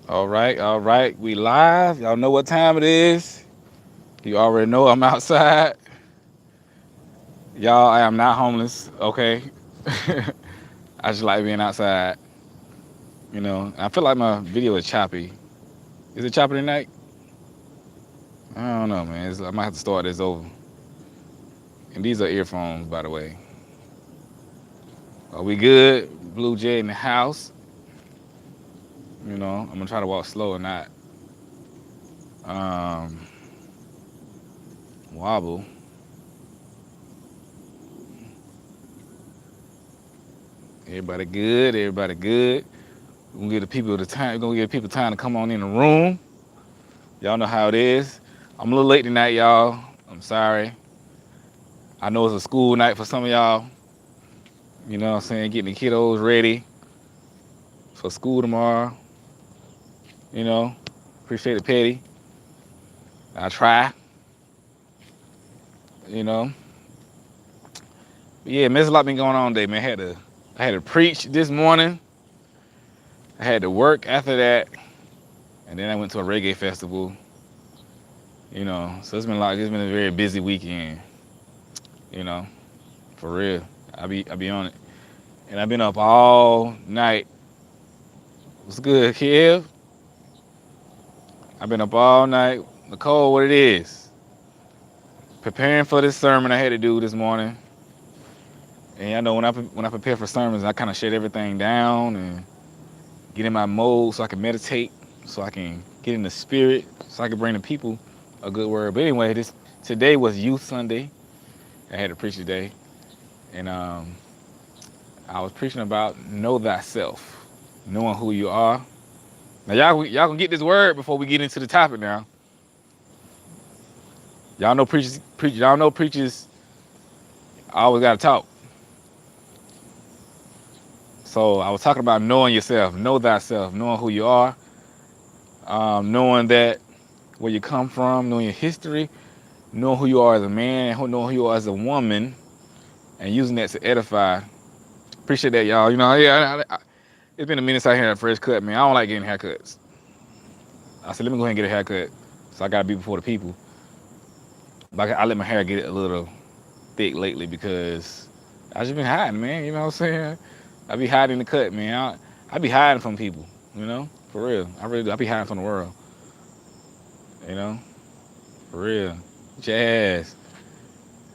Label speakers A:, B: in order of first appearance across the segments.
A: All right. We live. Y'all know what time it is. You already know I'm outside. Y'all, I am not homeless. Okay. I just like being outside. I feel like my video is choppy. Is it choppy tonight? I don't know, man. I might have to start this over. And these are earphones, by the way. Are we good? Blue Jay in the house. I'm gonna try to walk slow and not um, wobble. Everybody good. Everybody good. We're gonna give the people the time. We're gonna give people time to come on in the room. Y'all know how it is. I'm a little late tonight, y'all. I'm sorry. I know it's a school night for some of y'all. You know what I'm saying? Getting the kiddos ready for school tomorrow. You know, appreciate it, Petty. I try. You know, but yeah, man, there's a lot been going on today, man. I had to preach this morning. I had to work after that, and then I went to a reggae festival. So it's been a lot. It's been a very busy weekend. You know, for real. I be on it, and I've been up all night. What's good, Kev? I've been up all night. Nicole, what it is? Preparing for this sermon I had to do this morning. And I know when I prepare for sermons, I kind of shut everything down and get in my mode so I can meditate, so I can get in the spirit, so I can bring the people a good word. But anyway, this today was Youth Sunday. I had to preach today, and I was preaching about know thyself, knowing who you are. Now y'all gonna get this word before we get into the topic. Now y'all know preachers. Y'all know preachers. I always gotta talk. So I was talking about knowing yourself, know thyself, knowing who you are, knowing that where you come from, knowing your history, knowing who you are as a man, knowing who you are as a woman, and using that to edify. Appreciate that, y'all. Yeah, it's been a minute since I had a fresh cut, man. I don't like getting haircuts. I said, let me go ahead and get a haircut. So I gotta be before the people. But I let my hair get a little thick lately because I just been hiding, man. You know what I'm saying? I be hiding the cut, man. I be hiding from people, for real. I really do. I be hiding from the world, you know, for real. Jazz.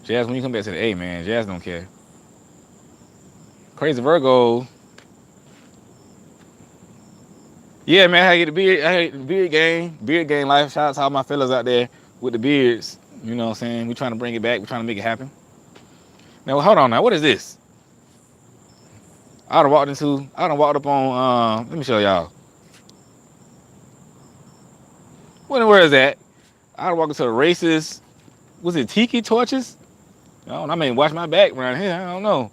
A: Jazz, when you come back to the A, man, Jazz don't care. Crazy Virgo. Yeah, man, I had to get the beard. I had the beard game life. Shout out to all my fellas out there with the beards. You know what I'm saying? We trying to bring it back. We trying to make it happen. Now, hold on. Now, what is this? I done walked up on. Let me show y'all. Where is that? I done walked into the racist. Was it tiki torches? I don't know. I mean, watch my back around here. I don't know.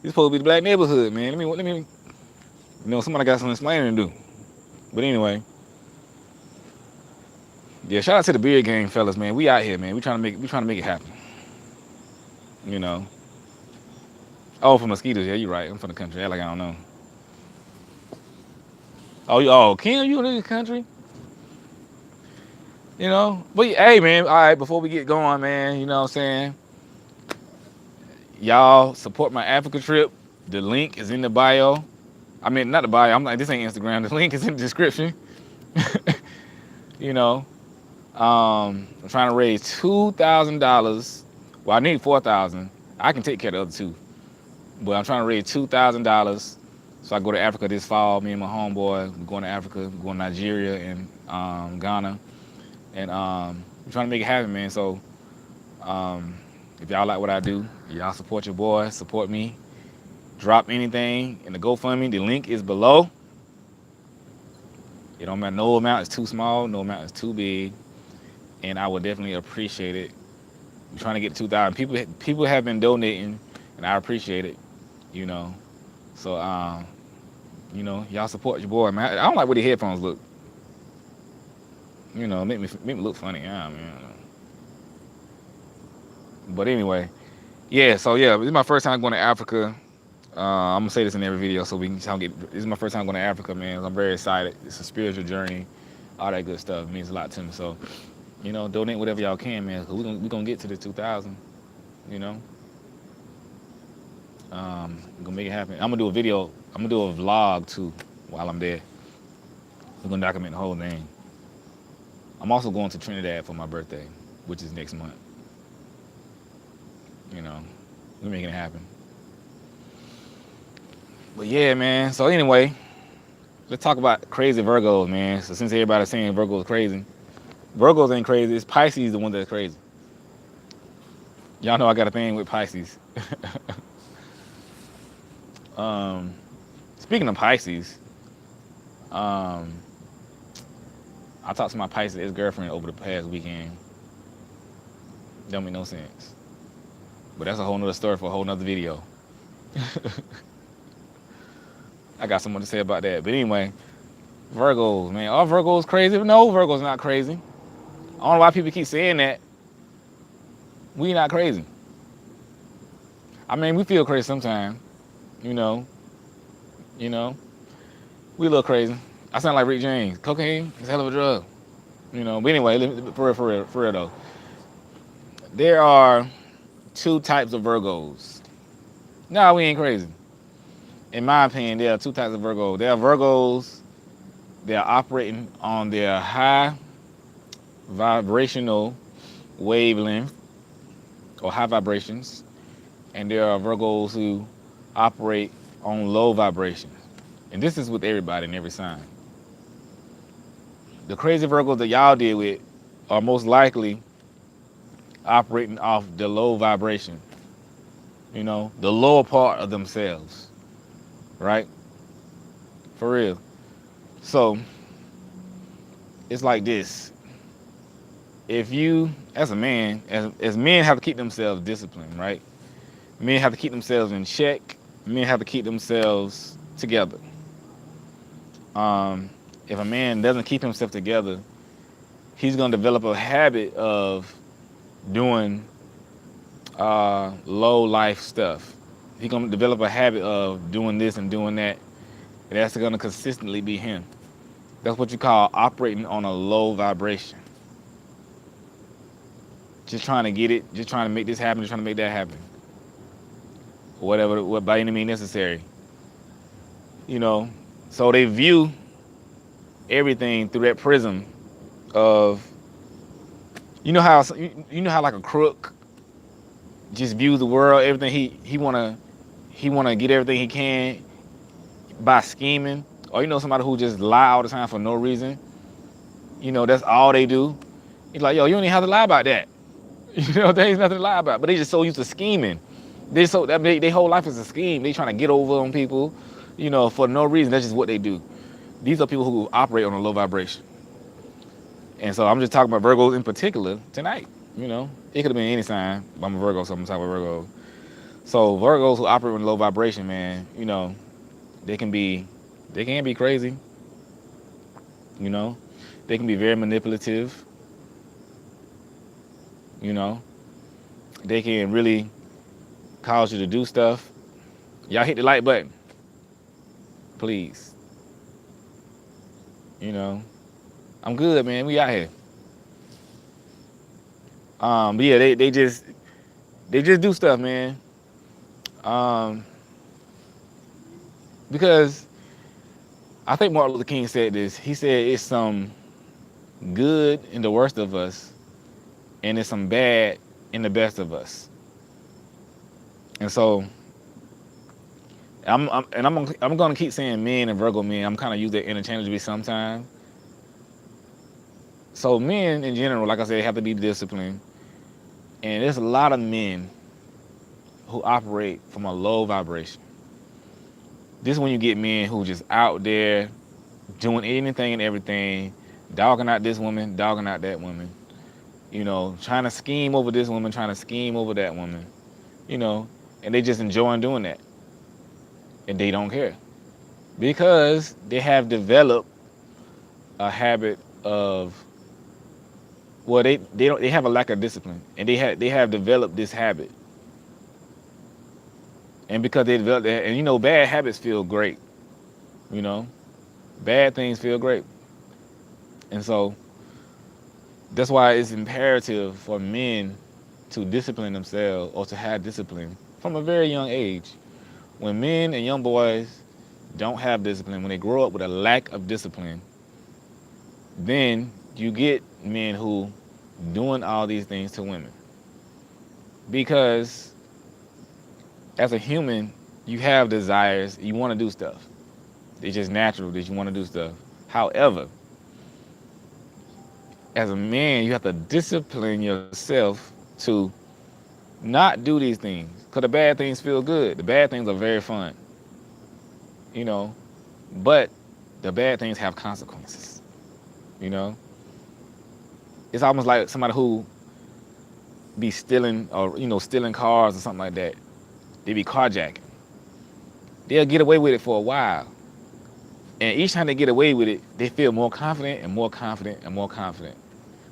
A: This supposed to be the black neighborhood, man. Let me. Somebody got some explaining to do. But anyway, yeah. Shout out to the beard game, fellas, man. We out here, man. We trying to make it happen. You know. Oh, for mosquitoes. Yeah, you're right. I'm from the country. Act like I don't know. Oh, Kim, you in the country? But hey, man. All right, before we get going, man. You know what I'm saying? Y'all support my Africa trip. The link is in the bio. I mean, not the bio. I'm like, this ain't Instagram. The link is in the description. you know, I'm trying to raise $2,000. Well, I need 4,000. I can take care of the other two, but I'm trying to raise $2,000 so I go to Africa this fall. Me and my homeboy, we're going to Africa, we're going to Nigeria and Ghana, and we're trying to make it happen, man. So if y'all like what I do, y'all support your boy, support me. Drop anything in the GoFundMe. The link is below. It don't matter. No amount is too small. No amount is too big. And I would definitely appreciate it. We're trying to get to 2,000. People have been donating, and I appreciate it. You know. So y'all support your boy, man. I don't like where the headphones look. Make me look funny. Yeah, man. But anyway, yeah. So yeah, this is my first time going to Africa. I'm gonna say this in every video so we can get. This is my first time going to Africa, man. I'm very excited. It's a spiritual journey, all that good stuff. It means a lot to me. So, donate whatever y'all can, man. Cause we gonna get to the 2,000. You know, we're gonna make it happen. I'm gonna do a video. I'm gonna do a vlog too while I'm there. We're gonna document the whole thing. I'm also going to Trinidad for my birthday, which is next month. We're making it happen. But yeah, man. So anyway, let's talk about crazy Virgos, man. So since everybody's saying Virgos crazy, Virgos ain't crazy. It's Pisces the one that's crazy. Y'all know I got a thing with Pisces. Speaking of Pisces, I talked to my Pisces ex-girlfriend over the past weekend. Don't make no sense. But that's a whole nother story for a whole nother video. I got something to say about that. But anyway, Virgos, man. Are Virgos crazy? No, Virgos not crazy. I don't know why people keep saying that. We not crazy. I mean, we feel crazy sometimes. We a little crazy. I sound like Rick James. Cocaine is a hell of a drug. But anyway, for real though. There are two types of Virgos. No, we ain't crazy. In my opinion, there are two types of Virgos. There are Virgos that are operating on their high vibrational wavelength or high vibrations, and there are Virgos who operate on low vibrations. And this is with everybody in every sign. The crazy Virgos that y'all deal with are most likely operating off the low vibration, the lower part of themselves, right? For real. So it's like this. If you, as a man, as men have to keep themselves disciplined, right? Men have to keep themselves in check. Men have to keep themselves together. If a man doesn't keep himself together, he's going to develop a habit of doing low life stuff. He's going to develop a habit of doing this and doing that. And that's going to consistently be him. That's what you call operating on a low vibration. Just trying to get it, just trying to make this happen, just trying to make that happen. Whatever, by any means necessary. So they view everything through that prism of, how like a crook just views the world, everything he wanna get everything he can by scheming, or somebody who just lie all the time for no reason. That's all they do. He's like, yo, you don't even have to lie about that. There ain't nothing to lie about. But they just so used to scheming. Their whole life is a scheme. They trying to get over on people, for no reason. That's just what they do. These are people who operate on a low vibration. And so I'm just talking about Virgos in particular tonight. It could have been any sign. I'm a Virgo, so I'm talking about Virgos. So Virgos who operate on low vibration, man, they can be crazy. They can be very manipulative. They can really cause you to do stuff. Y'all hit the like button, please. I'm good, man. We out here. But yeah, they just do stuff, man. Because I think Martin Luther King said this. He said it's some good in the worst of us, and it's some bad in the best of us. And so I'm gonna keep saying men and Virgo men. I'm kind of use that interchangeably sometimes. So men in general, like I said, have to be disciplined. And there's a lot of men who operate from a low vibration. This is when you get men who just out there doing anything and everything, dogging out this woman, dogging out that woman, trying to scheme over this woman, trying to scheme over that woman, and they just enjoying doing that. And they don't care. Because they have developed a habit of, they have a lack of discipline, and they have developed this habit And because they develop that, and bad habits feel great. You know, bad things feel great, and so that's why it's imperative for men to discipline themselves or to have discipline from a very young age. When men and young boys don't have discipline, when they grow up with a lack of discipline, then you get men who doing all these things to women. Because as a human, you have desires, you want to do stuff. It's just natural that you want to do stuff. However, as a man, you have to discipline yourself to not do these things. Because the bad things feel good. The bad things are very fun. You know, but the bad things have consequences. You know, it's almost like somebody who be stealing or stealing cars or something like that. They be carjacking. They'll get away with it for a while, and each time they get away with it, they feel more confident and more confident and more confident,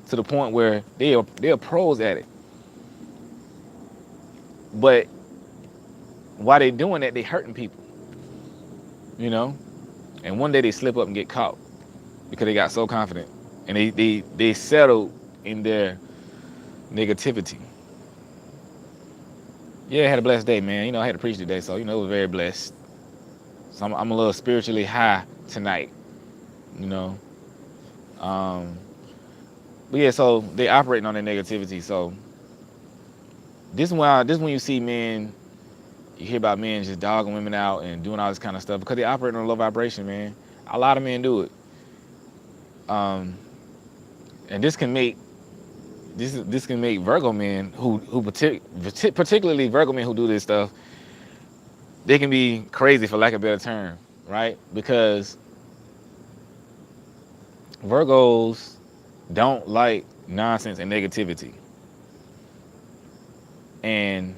A: to the point where they're pros at it. But while they doing that, they hurting people. You know, and one day they slip up and get caught because they got so confident, and they settled in their negativity. Yeah, I had a blessed day, man. I had to preach today, so it was very blessed. So I'm a little spiritually high tonight. You know, but yeah, so they operating on their negativity. So this when you see men, you hear about men just dogging women out and doing all this kind of stuff because they operate on a low vibration, man. A lot of men do it, and this can make Virgo men who particularly Virgo men who do this stuff, they can be crazy, for lack of a better term, right? Because Virgos don't like nonsense and negativity, and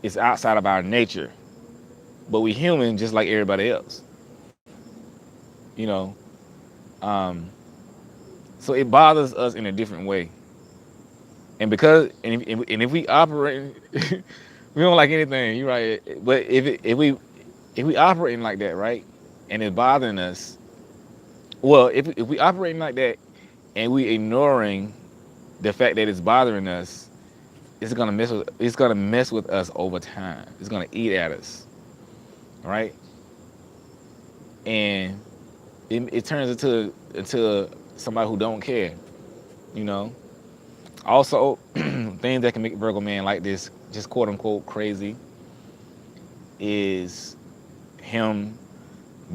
A: it's outside of our nature. But we human just like everybody else, you know. So it bothers us in a different way, and if we operate, we don't like anything. You're right, but if we operating like that, right, and it's bothering us, well, if we operating like that and we ignoring the fact that it's bothering us, it's gonna mess with us over time. It's gonna eat at us, right? And it turns into somebody who don't care, you know. Also, things that can make Virgo man like this, just quote unquote crazy, is him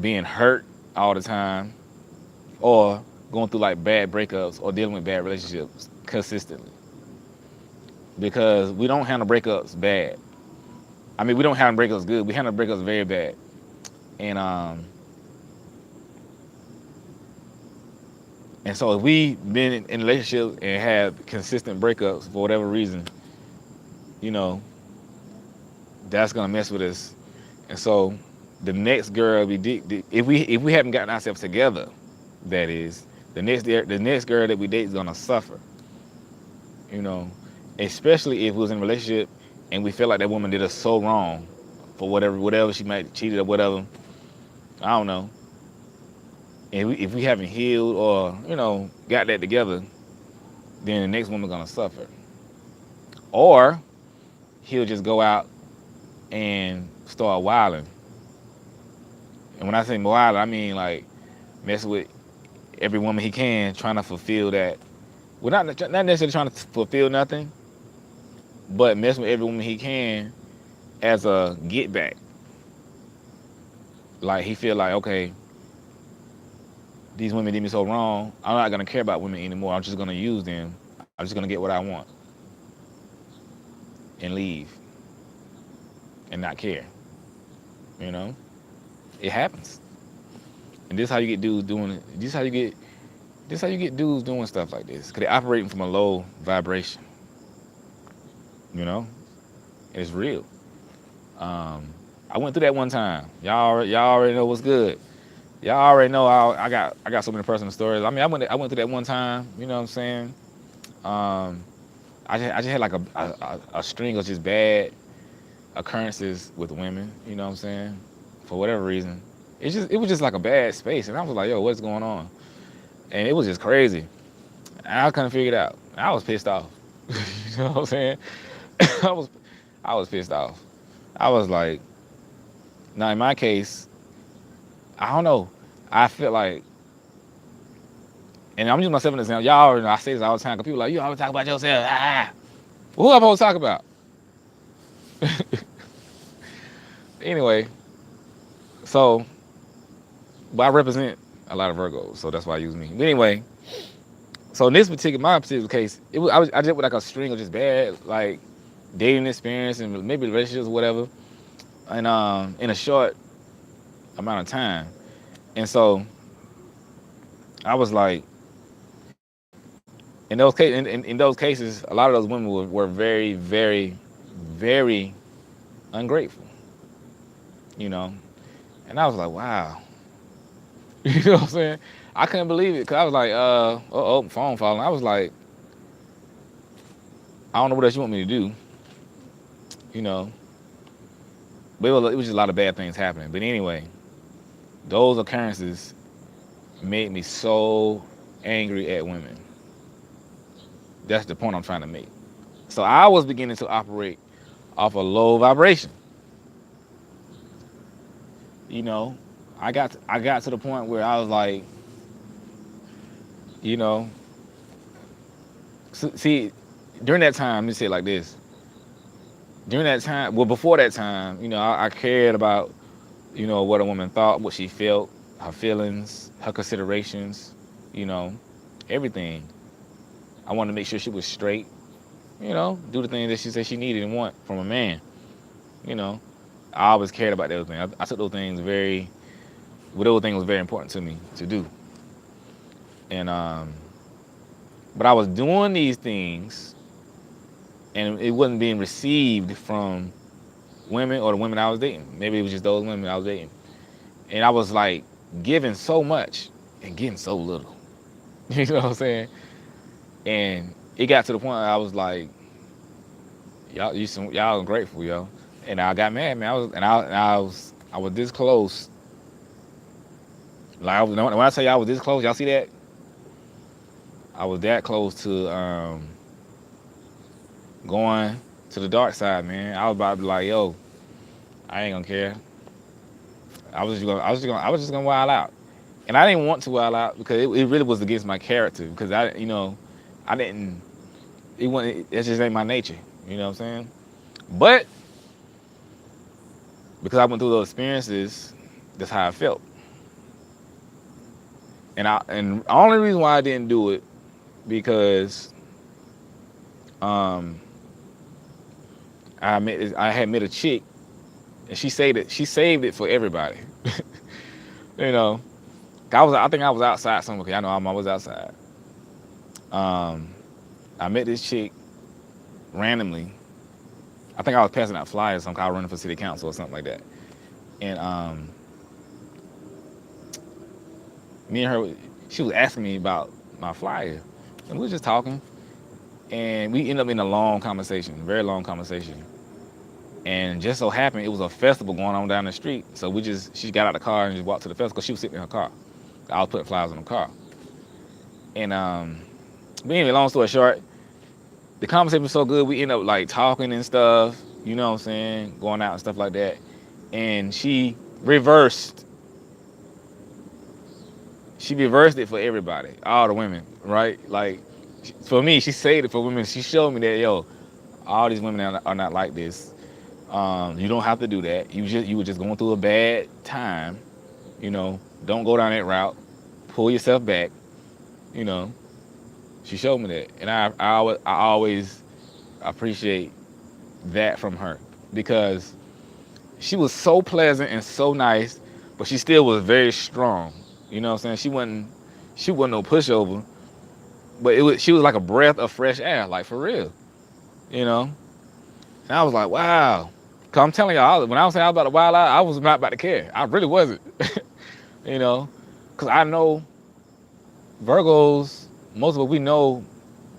A: being hurt all the time, or going through like bad breakups or dealing with bad relationships consistently. Because we don't handle breakups bad. I mean, we don't handle breakups good. We handle breakups very bad. And so if we been in relationships and have consistent breakups for whatever reason, that's gonna mess with us. And so the next girl if we haven't gotten ourselves together, that is, the next girl that we date is gonna suffer. Especially if we was in a relationship and we feel like that woman did us so wrong for whatever she might cheated or whatever. I don't know. And if we haven't healed or got that together, then the next woman's gonna suffer. Or he'll just go out and start wilding. And when I say wilding, I mean like messing with every woman he can, trying to fulfill that. Well, not necessarily trying to fulfill nothing, but messing with every woman he can as a get back. Like he feel like, okay, these women did me so wrong, I'm not gonna care about women anymore. I'm just gonna use them. I'm just gonna get what I want and leave and not care. It happens. And this is how you get dudes doing it. This is how you get dudes doing stuff like this, because they're operating from a low vibration. It's real. I went through that one time. Y'all already know what's good. Y'all already know I got so many personal stories. I mean, I went through that one time. You know what I'm saying? I just had like a string of just bad occurrences with women. You know what I'm saying? For whatever reason, it was just like a bad space, and I was like, yo, what's going on? And it was just crazy. And I couldn't figure it out. I was pissed off. You know what I'm saying? I was I was pissed off. I was like, now in my case, I don't know. I feel like, and I'm using myself as an example. Y'all already know I say this all the time. Cause people are like, you always talk about yourself. Who am I supposed to talk about? Anyway, so, but I represent a lot of Virgos, so that's why I use me. But anyway, so in my particular case, I did with like a string of just bad like dating experience and maybe relationships or whatever, and in a short amount of time. And so I was like, in those cases, a lot of those women were very, very, very ungrateful, you know. And I was like, wow, you know what I'm saying? I couldn't believe it because I was like, phone falling. I was like, I don't know what else you want me to do, you know. But it was just a lot of bad things happening. But anyway, those occurrences made me so angry at women. That's the point I'm trying to make. So I was beginning to operate off a low vibration. You know, I got to the point where I was like, you know, see, during that time, let me say it like this. During that time, well, before that time, you know, I cared about, you know, what a woman thought, what she felt, her feelings, her considerations, you know, everything. I wanted to make sure she was straight, you know, do the things that she said she needed and want from a man, you know. I always cared about those things. I took those things those things was very important to me to do. And but I was doing these things, and it wasn't being received from women or the women I was dating. Maybe it was just those women I was dating, and I was like giving so much and getting so little. You know what I'm saying? And it got to the point where I was like, y'all ungrateful, yo. And I got mad, man. I was this close. Like when I tell y'all I was this close, y'all see that? I was that close to going to the dark side, man. I was about to be like, yo, I ain't gonna care. I was just gonna wild out. And I didn't want to wild out because it really was against my character. Because I didn't. It just ain't my nature. You know what I'm saying? But because I went through those experiences, that's how I felt. And the only reason why I didn't do it because I had met a chick, and she saved it for everybody. You know, I think I was outside somewhere. 'Cause I know I was outside. I met this chick randomly. I think I was passing out flyers. I was running for city council or something like that. And me and her, she was asking me about my flyer, and we were just talking, and we ended up in a long conversation, very long conversation. And just so happened it was a festival going on down the street, so she got out of the car and just walked to the festival. She was sitting in her car. I was putting flyers in the car. And but anyway, long story short, the conversation was so good, we ended up like talking and stuff, you know what I'm saying, going out and stuff like that. And she reversed it for everybody, all the women, right? Like, for me, she saved it for women. She showed me that, yo, all these women are not like this. You don't have to do that. You were just going through a bad time, you know. Don't go down that route. Pull yourself back, you know. She showed me that, and I always appreciate that from her because she was so pleasant and so nice, but she still was very strong. You know what I'm saying? She wasn't no pushover, but she was like a breath of fresh air, like for real. You know? And I was like, wow. Cause I'm telling y'all, when I was saying I was about to wild out, I was not about to care. I really wasn't. You know? Cause I know Virgos, most of what we know,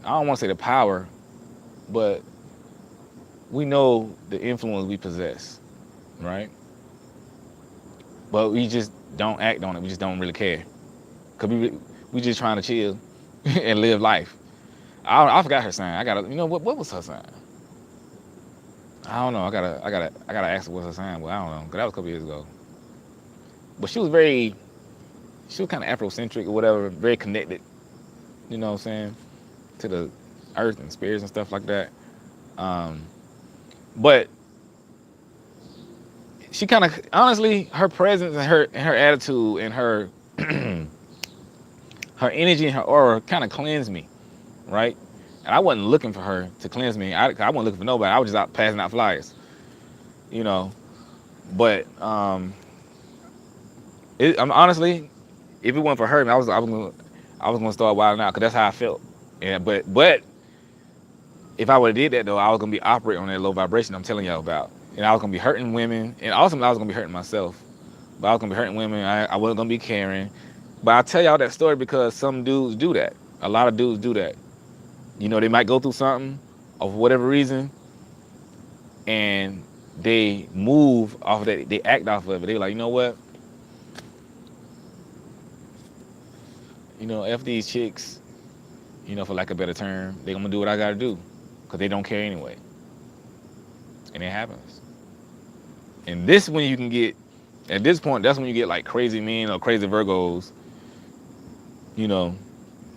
A: I don't want to say the power, but we know the influence we possess, right? But we just don't act on it. We just don't really care. Cause we just trying to chill and live life. I forgot her sign. I gotta, what was her sign? I don't know. I gotta ask her what's her sign. But I don't know. Cause that was a couple years ago. But she was kind of Afrocentric or whatever, very connected. You know what I'm saying? To the earth and spirits and stuff like that. Um, but she kind of, honestly, her presence and her attitude and her her energy and her aura kind of cleansed me, right? And I wasn't looking for her to cleanse me. I wasn't looking for nobody. I was just out passing out flyers, you know. But honestly, if it wasn't for her, I was gonna start wilding out because that's how I felt. Yeah, but if I would have did that though, I was gonna be operating on that low vibration I'm telling y'all about, and I was gonna be hurting women, and ultimately I was gonna be hurting myself. But I was gonna be hurting women. I wasn't gonna be caring. But I tell y'all that story because some dudes do that. A lot of dudes do that. They might go through something of whatever reason, and they move off of that. They act off of it. They're like, you know what? F these chicks. For lack of a better term, they're gonna do what I gotta do, cause they don't care anyway. And it happens. And this when you can get, at this point, that's when you get like crazy men or crazy Virgos. When the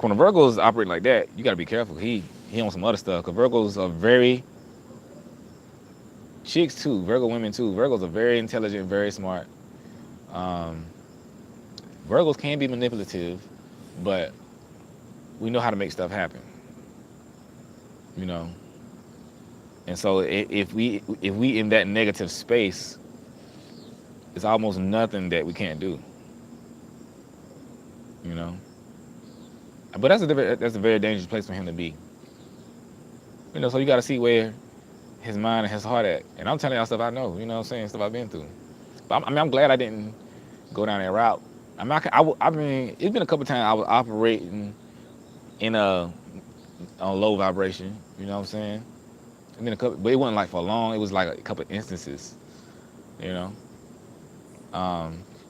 A: Virgos operate like that, you gotta be careful. He on some other stuff. Cause Virgos are very, chicks too, Virgo women too. Virgos are very intelligent, very smart. Um, Virgos can be manipulative, but we know how to make stuff happen. You know. And so if we in that negative space, it's almost nothing that we can't do. But that's a very dangerous place for him to be. So you got to see where his mind and his heart at. And I'm telling y'all stuff I know. You know what I'm saying? Stuff I've been through. But I'm glad I didn't go down that route. I mean, it's been a couple times I was operating in on low vibration. You know what I'm saying? I mean, but it wasn't like for long. It was like a couple instances.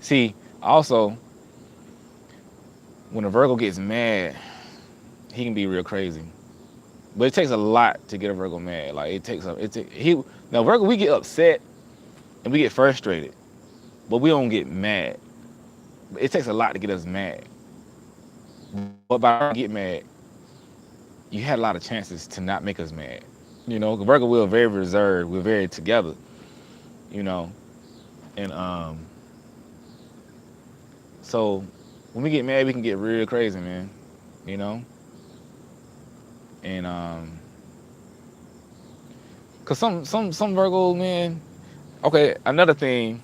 A: See, also, when a Virgo gets mad, he can be real crazy. But it takes a lot to get a Virgo mad. Like now Virgo, we get upset and we get frustrated, but we don't get mad. It takes a lot to get us mad. But by getting mad, you had a lot of chances to not make us mad. Virgo, we're very reserved. We're very together. And so when we get mad, we can get real crazy, man. And cause some Virgo men. Okay, another thing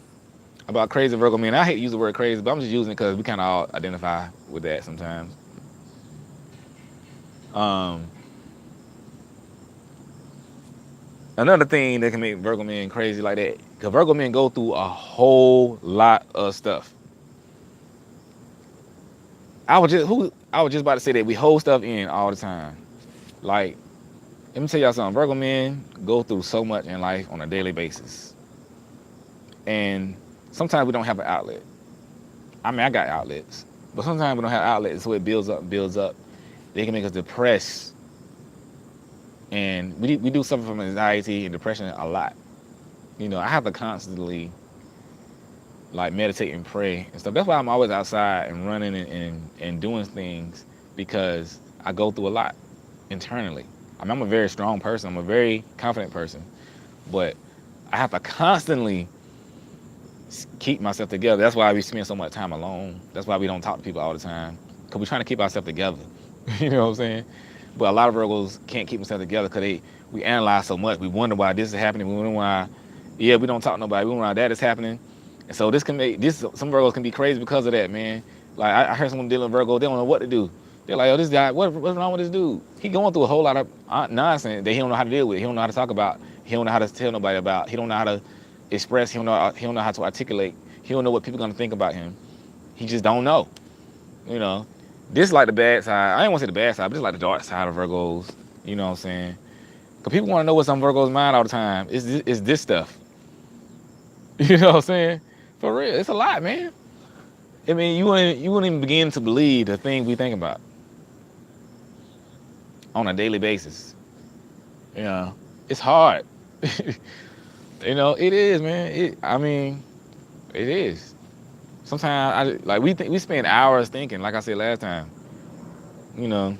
A: about crazy Virgo men. I hate to use the word crazy, but I'm just using it because we kind of all identify with that sometimes. Another thing that can make Virgo men crazy like that, because Virgo men go through a whole lot of stuff. I was just about to say that we hold stuff in all the time. Like, let me tell y'all something. Virgo men go through so much in life on a daily basis. And sometimes we don't have an outlet. I mean, I got outlets. But sometimes we don't have outlets, so it builds up and builds up. They can make us depressed. And we do suffer from anxiety and depression a lot. I have to constantly meditate and pray and stuff. That's why I'm always outside and running and doing things, because I go through a lot internally. I mean, I'm a very strong person. I'm a very confident person. But I have to constantly keep myself together. That's why we spend so much time alone. That's why we don't talk to people all the time, because we're trying to keep ourselves together. You know what I'm saying? But a lot of Virgos can't keep themselves together because we analyze so much. We wonder why this is happening. We wonder why, we don't talk to nobody. We wonder why that is happening. And so some Virgos can be crazy because of that, man. Like I heard someone dealing with Virgo, they don't know what to do. They're like, this guy, what's wrong with this dude? He going through a whole lot of nonsense that he don't know how to deal with. He don't know how to talk about. He don't know how to tell nobody about. He don't know how to express. He don't know how to articulate. He don't know what people are gonna think about him. He just don't know. This like the bad side. I ain't want to say the bad side, but this like the dark side of Virgos. You know what I'm saying? Cause people want to know what's on Virgo's mind all the time. It's this stuff. You know what I'm saying? For real, it's a lot, man. I mean, you wouldn't even begin to believe the things we think about on a daily basis. You know, it's hard. You know, it is, man. I mean, it is. Sometimes we spend hours thinking. Like I said last time. You know,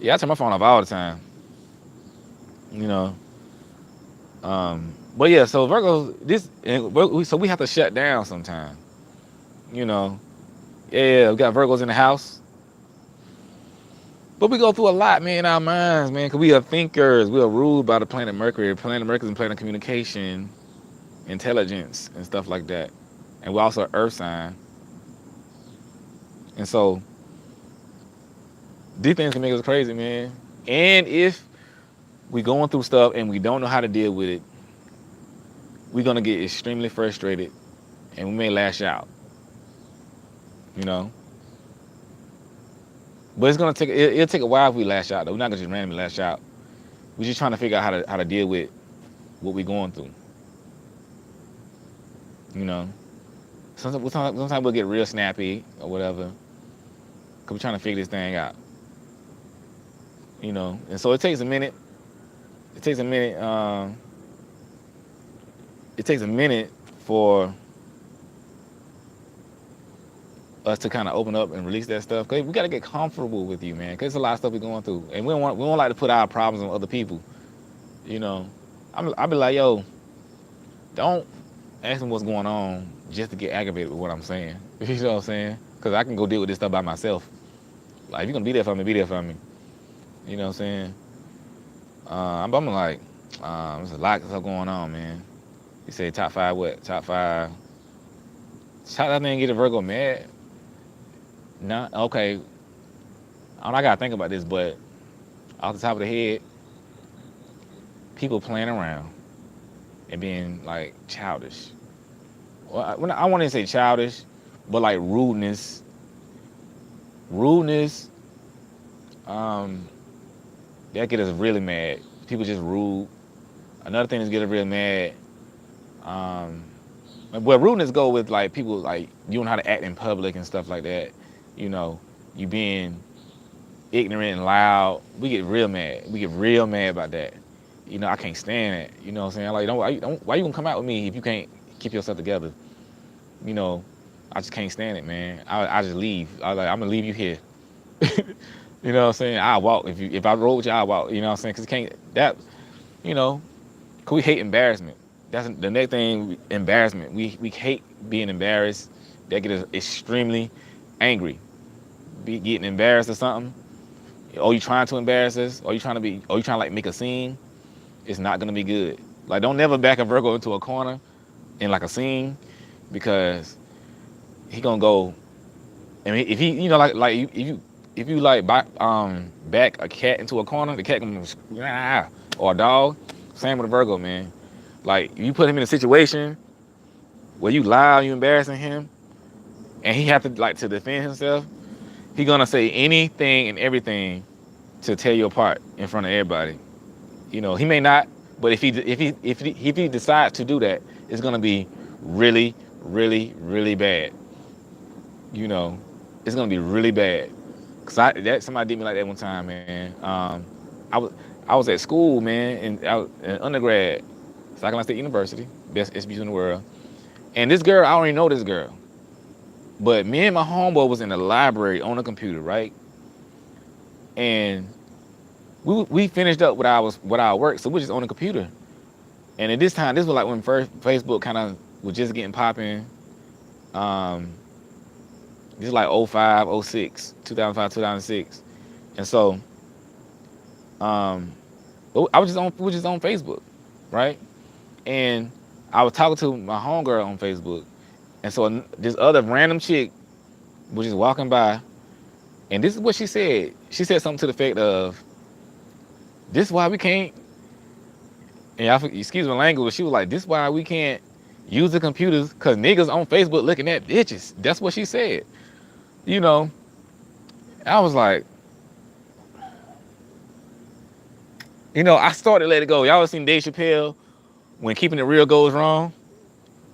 A: yeah, I turn my phone off all the time. You know, but yeah. So Virgos, so we have to shut down sometimes. You know, yeah, we got Virgos in the house. But we go through a lot, man, in our minds, man, because we are thinkers. We are ruled by the planet Mercury. Planet Mercury is a planet of communication, intelligence, and stuff like that. And we're also an earth sign. And so, these things can make us crazy, man. And if we going through stuff and we don't know how to deal with it, we're going to get extremely frustrated and we may lash out, you know? But it'll take a while if we lash out, though. We're not going to just randomly lash out. We're just trying to figure out how to deal with what we're going through. You know, sometimes we'll get real snappy or whatever, because we're trying to figure this thing out. You know, and so it takes a minute. It takes a minute for us to kind of open up and release that stuff. Cause we gotta get comfortable with you, man. Cause there's a lot of stuff we're going through, and we don't like to put our problems on other people. You know, I'll be like, yo, don't ask me what's going on just to get aggravated with what I'm saying. You know what I'm saying? Because I can go deal with this stuff by myself. Like, if you're going to be there for me, be there for me. You know what I'm saying? I'm like, there's a lot of stuff going on, man. You say top 5 what? Top 5. Top that thing get a Virgo mad? Nah, okay. I got to think about this, but off the top of the head, people playing around and being, like, childish. Well, I want to say childish, but like rudeness, that get us really mad. People just rude. Another thing that's get us really mad, well, rudeness go with like people like you don't know how to act in public and stuff like that. You know, you being ignorant and loud. We get real mad. We get real mad about that. You know, I can't stand it. You know what I'm saying? Like, why you gonna come out with me if you can't keep yourself together? You know, I just can't stand it, man. I just leave. I'm gonna leave you here. You know what I'm saying? I'll walk. If I roll with you, I'll walk. You know what I'm saying? Cause you know, cause we hate embarrassment. That's the next thing, embarrassment. We hate being embarrassed. That get us extremely angry. Getting embarrassed or something. Or you trying to embarrass us, or you trying to like make a scene. It's not gonna be good. Like, don't never back a Virgo into a corner in like a scene, because he gonna go. I mean, if he, you know, if you like back a cat into a corner, the cat gonna or a dog. Same with a Virgo, man. Like, you put him in a situation where you loud, you embarrassing him, and he have to like to defend himself. He gonna say anything and everything to tear you apart in front of everybody. You know, he may not, but if he decides to do that, it's gonna be really, really, really bad. You know, it's gonna be really bad. Cause somebody did me like that one time, man. I was at school, man, and I was in undergrad, South Carolina State University, best SBU in the world. And this girl, I don't even know this girl, but me and my homeboy was in the library on the computer, right? And we finished up with our work, so we're just on the computer. And at this time, this was like when first Facebook kind of was just getting popping. This is like 05, 06, 2005, 2006. And so we were just on Facebook, right? And I was talking to my homegirl on Facebook. And so this other random chick was just walking by, and this is what she said. She said something to the effect of, "This is why we can't," and excuse my language, but she was like, "This is why we can't use the computers, because niggas on Facebook looking at bitches." That's what she said. You know, I was like, You know, I started to let it go. Y'all ever seen Dave Chappelle when keeping it real goes wrong?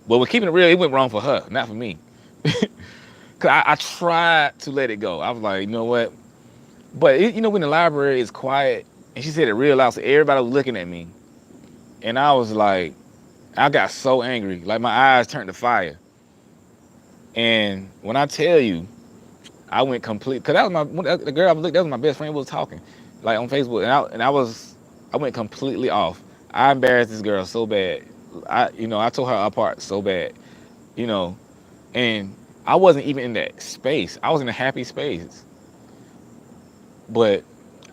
A: Well, with keeping it real, it went wrong for her, not for me. Cause I tried to let it go. I was like, you know what? But you know, when the library is quiet, and she said it real loud, so everybody was looking at me, and I was like, I got so angry, like my eyes turned to fire. And when I tell you, I went complete, cause that was the girl I was looking, that was my best friend. We was talking, like on Facebook, I went completely off. I embarrassed this girl so bad. I tore her apart so bad, you know, and I wasn't even in that space. I was in a happy space, but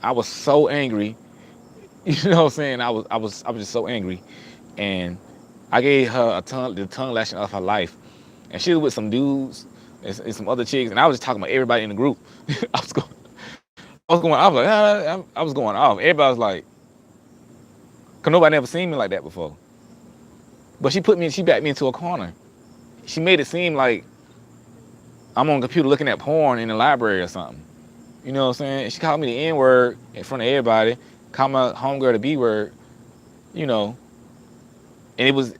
A: I was so angry. You know what I'm saying? I was just so angry, and I gave her the tongue lashing of her life, and she was with some dudes and some other chicks, and I was just talking about everybody in the group. I was like, I was going off. Everybody was like, cause nobody never seen me like that before. But she backed me into a corner. She made it seem like I'm on the computer looking at porn in the library or something. You know what I'm saying? She called me the N word in front of everybody. Called my homegirl the B word. You know, and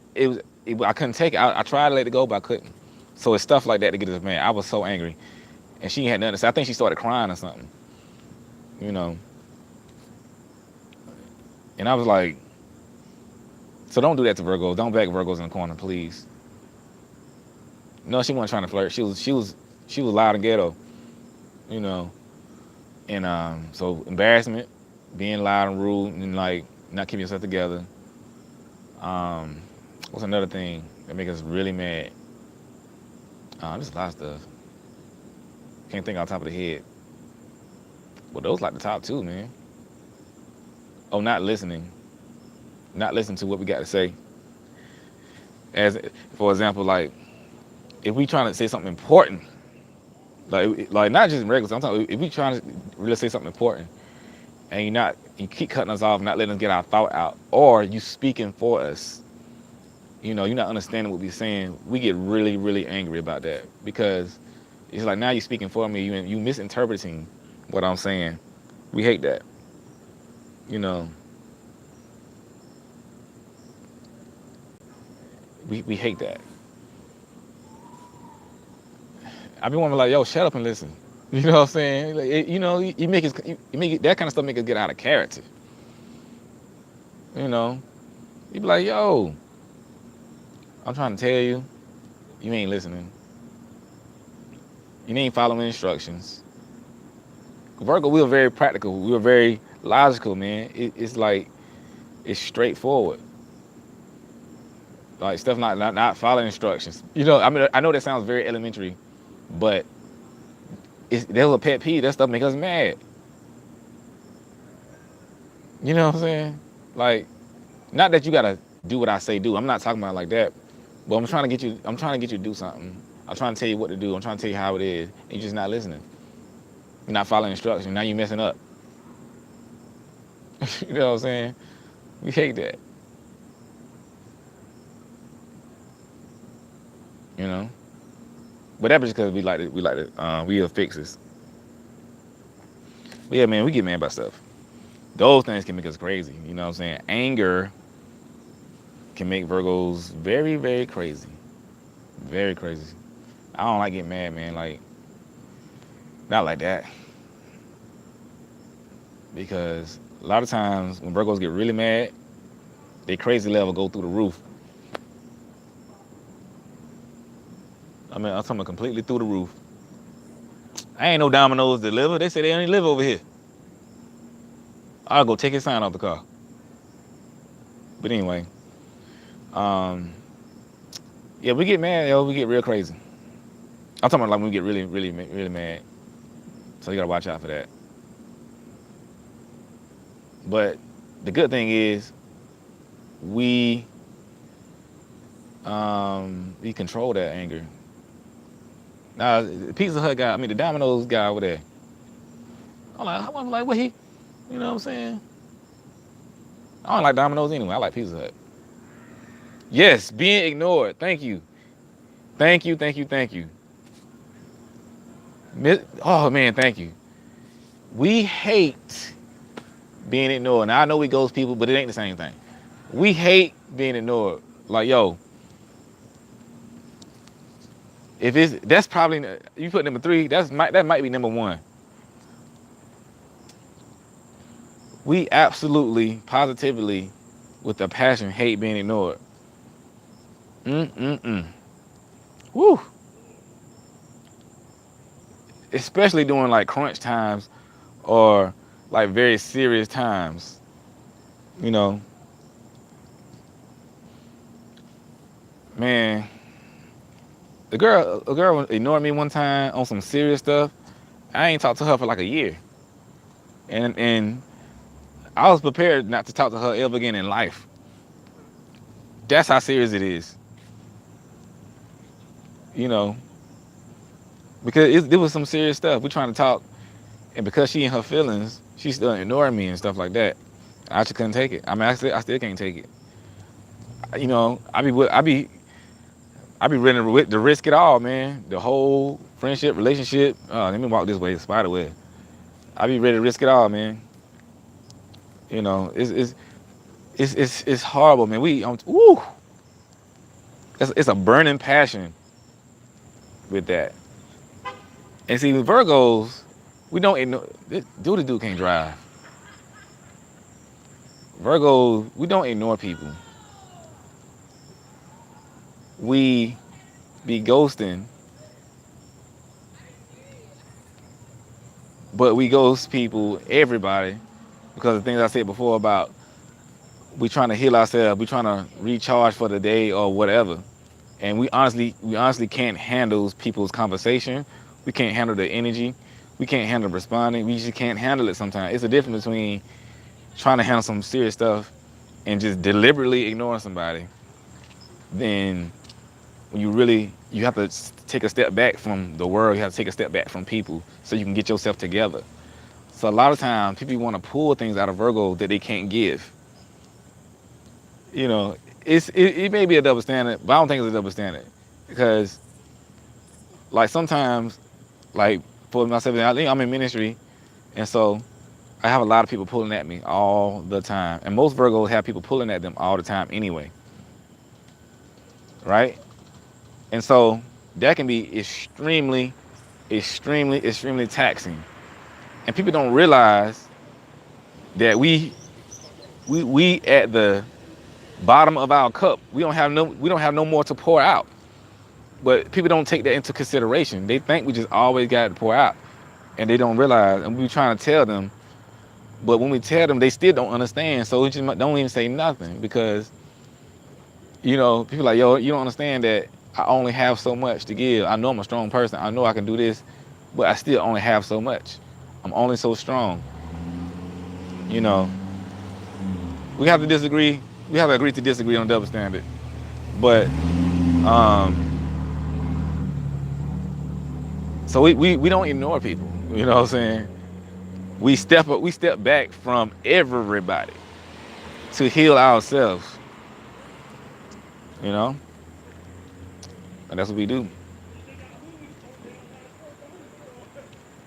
A: I couldn't take it. I tried to let it go, but I couldn't. So it's stuff like that to get us mad. I was so angry, and she had nothing to say. I think she started crying or something. You know, and I was like, so don't do that to Virgos. Don't back Virgos in the corner, please. No, she wasn't trying to flirt. She was loud and ghetto. You know, and so embarrassment, being loud and rude, and like not keeping yourself together. What's another thing that makes us really mad? There's a lot of stuff. Can't think off the top of the head. Well, those like the top two, man. Oh, not listening. Not listening to what we got to say. As, for example, like, if we trying to say something important, like not just regular, I'm talking, if we trying to really say something important, and you keep cutting us off, not letting us get our thought out, or you speaking for us, you know, you're not understanding what we're saying, we get really, really angry about that, because it's like, now you're speaking for me, you misinterpreting what I'm saying. We hate that, you know. We hate that. I be wanting like, yo, shut up and listen. You know what I'm saying? Like, you make it, that kind of stuff make us get out of character. You know, you be like, yo, I'm trying to tell you, you ain't listening. You ain't following instructions. Virgo, we are very practical. We are very logical, man. It's like, it's straightforward. Like stuff not following instructions. You know, I mean, I know that sounds very elementary, but there's a pet peeve. That stuff make us mad. You know what I'm saying? Like, not that you gotta do what I say do. I'm not talking about it like that. But I'm trying to get you to do something. I'm trying to tell you what to do. I'm trying to tell you how it is. And you're just not listening. You're not following instructions. Now you're messing up. You know what I'm saying? We hate that. You know? But that's just because we are fixers. But yeah, man, we get mad about stuff. Those things can make us crazy. You know what I'm saying? Anger can make Virgos very, very crazy. Very crazy. I don't like getting mad, man. Like, not like that. Because a lot of times when Virgos get really mad, their crazy level go through the roof. I mean, I'm talking about completely through the roof. I ain't no Domino's deliver. They say they only live over here. I'll go take his sign off the car. But anyway, yeah, we get mad, yo. We get real crazy. I'm talking about like when we get really, really, really mad. So you gotta watch out for that. But the good thing is, we control that anger. Now, the Pizza Hut guy, the Domino's guy over there. I'm like, what he? You know what I'm saying? I don't like Domino's anyway. I like Pizza Hut. Yes, being ignored. Thank you. Thank you, thank you, thank you. Oh, man, thank you. We hate being ignored. Now I know we ghost people, but it ain't the same thing. We hate being ignored. Like, yo, if it's that's probably you put number 3. That might be number 1. We absolutely, positively, with a passion, hate being ignored. Woo. Especially during like crunch times or like very serious times. You know, man, a girl ignored me one time on some serious stuff. I ain't talked to her for like a year. And I was prepared not to talk to her ever again in life. That's how serious it is. You know, because it was some serious stuff. We trying to talk, and because she in her feelings, she's still ignoring me and stuff like that. I just couldn't take it. I mean, I still can't take it. You know, I be ready to risk it all, man. The whole friendship, relationship. Let me walk this way, spider web. I be ready to risk it all, man. You know, it's horrible, man. Woo. It's a burning passion with that. And see, with Virgos, we don't ignore. Dude can't drive. Virgos, we don't ignore people. We be ghosting, but we ghost people, everybody, because of the things I said before about we trying to heal ourselves, we trying to recharge for the day or whatever. And we honestly can't handle people's conversation. We can't handle the energy. We can't handle responding. We just can't handle it sometimes. It's a difference between trying to handle some serious stuff and just deliberately ignoring somebody than when you have to take a step back from the world. You have to take a step back from people so you can get yourself together. So a lot of times people want to pull things out of Virgo that they can't give. You know, it may be a double standard, but I don't think it's a double standard because, like, sometimes, like, for myself, I'm in ministry, and so I have a lot of people pulling at me all the time, and most Virgos have people pulling at them all the time anyway, right? And so that can be extremely, extremely, extremely taxing, and people don't realize that we at the bottom of our cup. We don't have no more to pour out. But people don't take that into consideration. They think we just always got to pour out, and they don't realize. And we trying to tell them, but when we tell them, they still don't understand. So we just don't even say nothing because, you know, people like, yo, you don't understand that I only have so much to give. I know I'm a strong person. I know I can do this, but I still only have so much. I'm only so strong. You know, we have to disagree. We have to agree to disagree on double standard. But so we don't ignore people. You know what I'm saying? We step back from everybody to heal ourselves. You know? And that's what we do.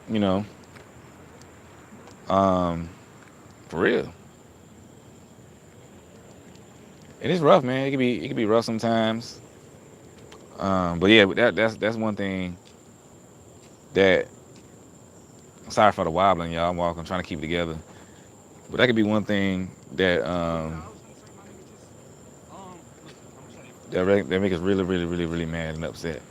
A: You know. For real. It is rough, man. It can be rough sometimes. But yeah, that's one thing that, sorry for the wobbling, y'all. I'm walking, trying to keep it together. But that could be one thing that that make us really, really, really, really mad and upset.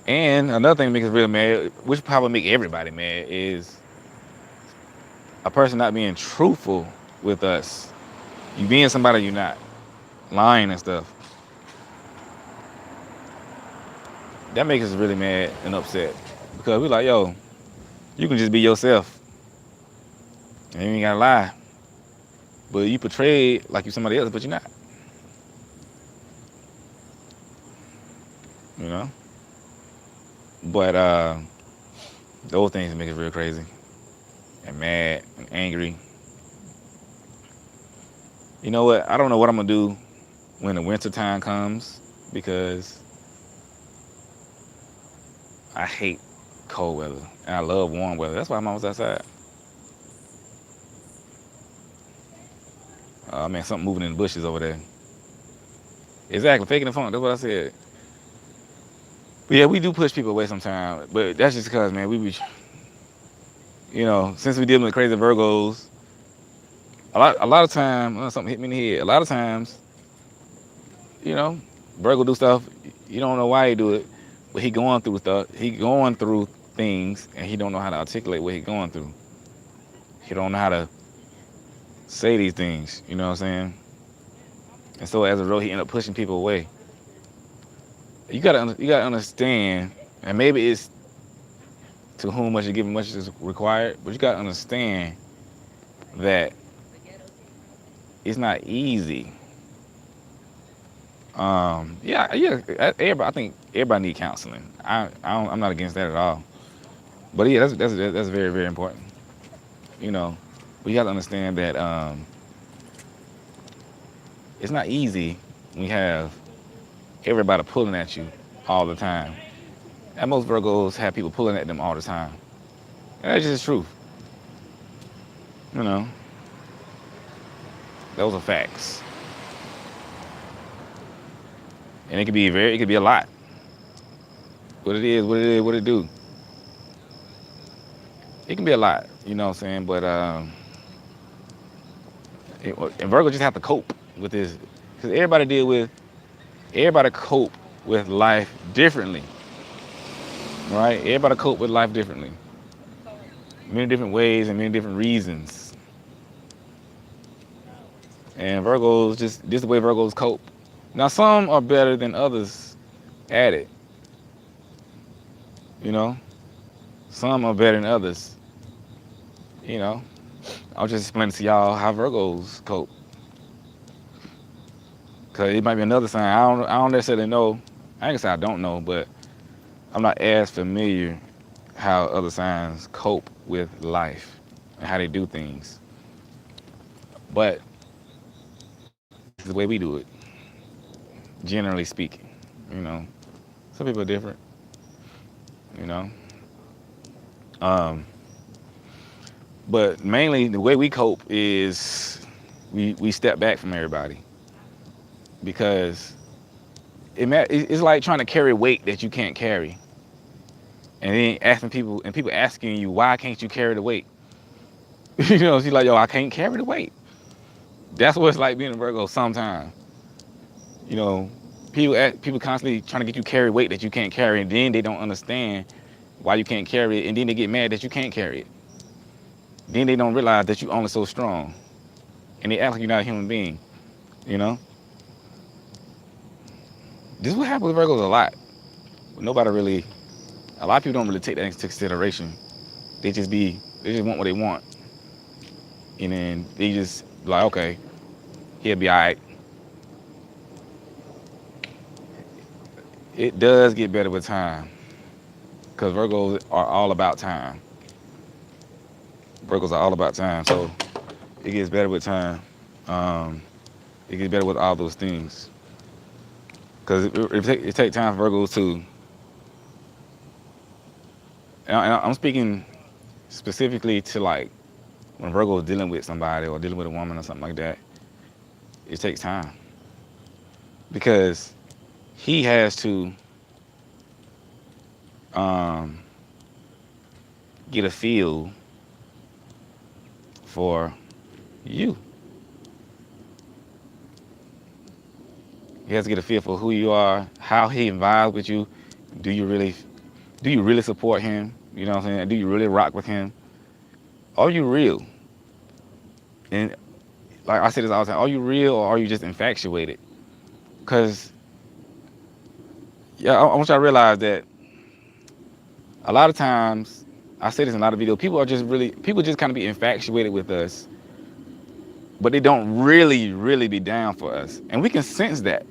A: And another thing that makes us really mad, which probably make everybody mad, is a person not being truthful with us. You being somebody you're not, lying and stuff. That makes us really mad and upset because we're like, yo, you can just be yourself. And you ain't gotta lie. But you portray like you're somebody else, but you're not. You know? But those things make us real crazy and mad and angry. You know what? I don't know what I'm gonna do when the winter time comes because I hate cold weather, and I love warm weather. That's why I'm always outside. Man, something moving in the bushes over there. Exactly, faking the funk. That's what I said. But yeah, we do push people away sometimes. But that's just because, man, we be, since we dealing with crazy Virgos, a lot of time, something hit me in the head. A lot of times, you know, Virgo do stuff. You don't know why he do it, but he going through stuff. He going through things, and he don't know how to articulate what he going through. He don't know how to say these things. You know what I'm saying? And so as a result, he end up pushing people away. You gotta understand, and maybe it's to whom much is given, much is required. But you gotta understand that it's not easy. Yeah. Everybody, I think everybody need counseling. I'm not against that at all. But yeah, that's very, very important. You know, but you got to understand that it's not easy when you have everybody pulling at you all the time. And most Virgos have people pulling at them all the time. And that's just the truth. You know, those are facts. And it could be a lot. What it is, what it do. It can be a lot, you know what I'm saying? But and Virgo just have to cope with this, because everybody cope with life differently, right? Everybody cope with life differently, many different ways and many different reasons. And Virgos this is the way Virgos cope. Now some are better than others at it, you know. Some are better than others, you know. I was just explaining to y'all how Virgos cope. Cause it might be another sign. I don't necessarily know. I ain't gonna say I don't know, but I'm not as familiar how other signs cope with life and how they do things. But this is the way we do it, generally speaking. You know, some people are different. You know, um, but mainly the way we cope is we step back from everybody, because it's like trying to carry weight that you can't carry, and then asking people, and people asking you, why can't you carry the weight? You know, she's like, yo, I can't carry the weight. That's what it's like being a Virgo sometimes. You know, people constantly trying to get you carry weight that you can't carry, and then they don't understand why you can't carry it, and then they get mad that you can't carry it. Then they don't realize that you're only so strong, and they act like you're not a human being. You know, this is what happens with Virgos a lot. Nobody really, a lot of people don't really take that into consideration. They just want what they want, and then they just like, okay, he'll be all right. It does get better with time, because Virgos are all about time. Virgos are all about time, so it gets better with time. Um, it gets better with all those things, because it takes time for Virgos to. And I'm speaking specifically to, like, when Virgo is dealing with somebody or dealing with a woman or something like that. It takes time, because he has to um, get a feel for you. He has to get a feel for who you are, how he vibes with you. Do you really support him? You know what I'm saying? Do you really rock with him? Are you real? And like I say this all the time, are you real, or are you just infatuated? Because I want y'all to realize that a lot of times, I say this in a lot of videos, people just kind of be infatuated with us, but they don't really be down for us. And we can sense that.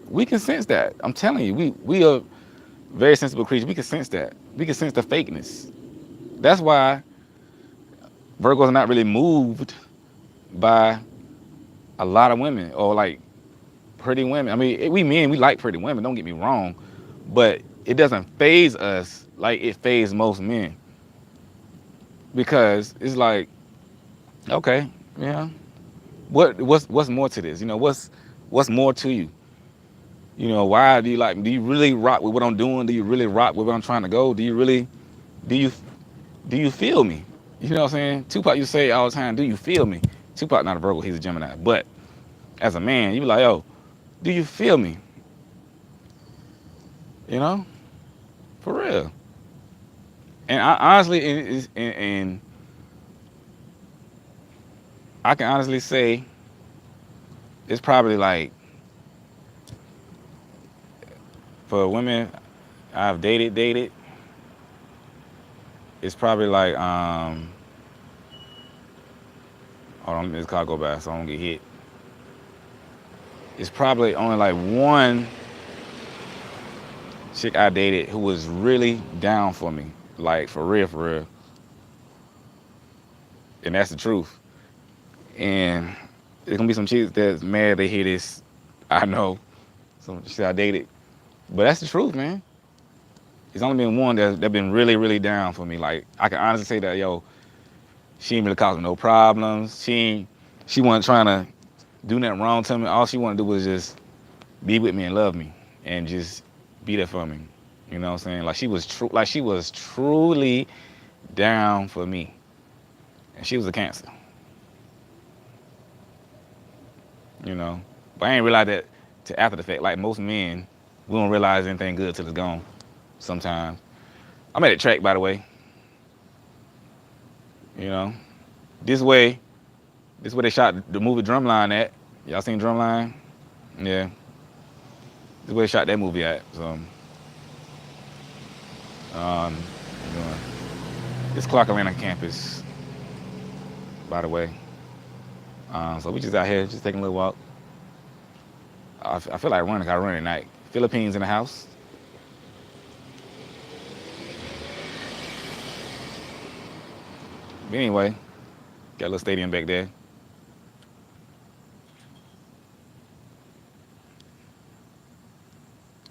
A: I'm telling you, we are very sensible creatures. We can sense that. We can sense the fakeness. That's why Virgos are not really moved by a lot of women, or like pretty women. I mean, we men, we like pretty women, don't get me wrong, but it doesn't phase us like it phases most men, because it's like, okay, yeah, what's more to this? What's more to you? Why do you like? Do you really rock with what I'm doing? Do you really rock with where I'm trying to go? Do you do you feel me? You know what I'm saying? Tupac, you say all the time, do you feel me? Tupac not a Virgo, he's a Gemini. But as a man, you be like, yo, do you feel me? You know, for real. And I honestly, and I can honestly say it's probably like, for women I've dated, it's probably like, hold on, let me this car go by so I don't get hit. It's probably only like one chick I dated who was really down for me, like for real, for real. And that's the truth. And there's gonna be some chicks that's mad they hear this. I know some shit I dated, but that's the truth, man. It's only been one that been really, really down for me. Like, I can honestly say that, yo, she ain't really causing no problems. She wasn't trying to do nothing wrong to me. All she wanted to do was just be with me and love me and just be there for me. You know what I'm saying? Like, she was truly down for me. And she was a Cancer. But I ain't realize that to after the fact. Like most men, we don't realize anything good till it's gone sometimes. I'm at the track, by the way. You know, this way they shot the movie Drumline at. Y'all seen Drumline? Yeah. This way they shot that movie at. So, um, it's Clark Atlanta campus, by the way. So we just out here, just taking a little walk. I feel like running. I run at night. Philippines in the house. But anyway, got a little stadium back there.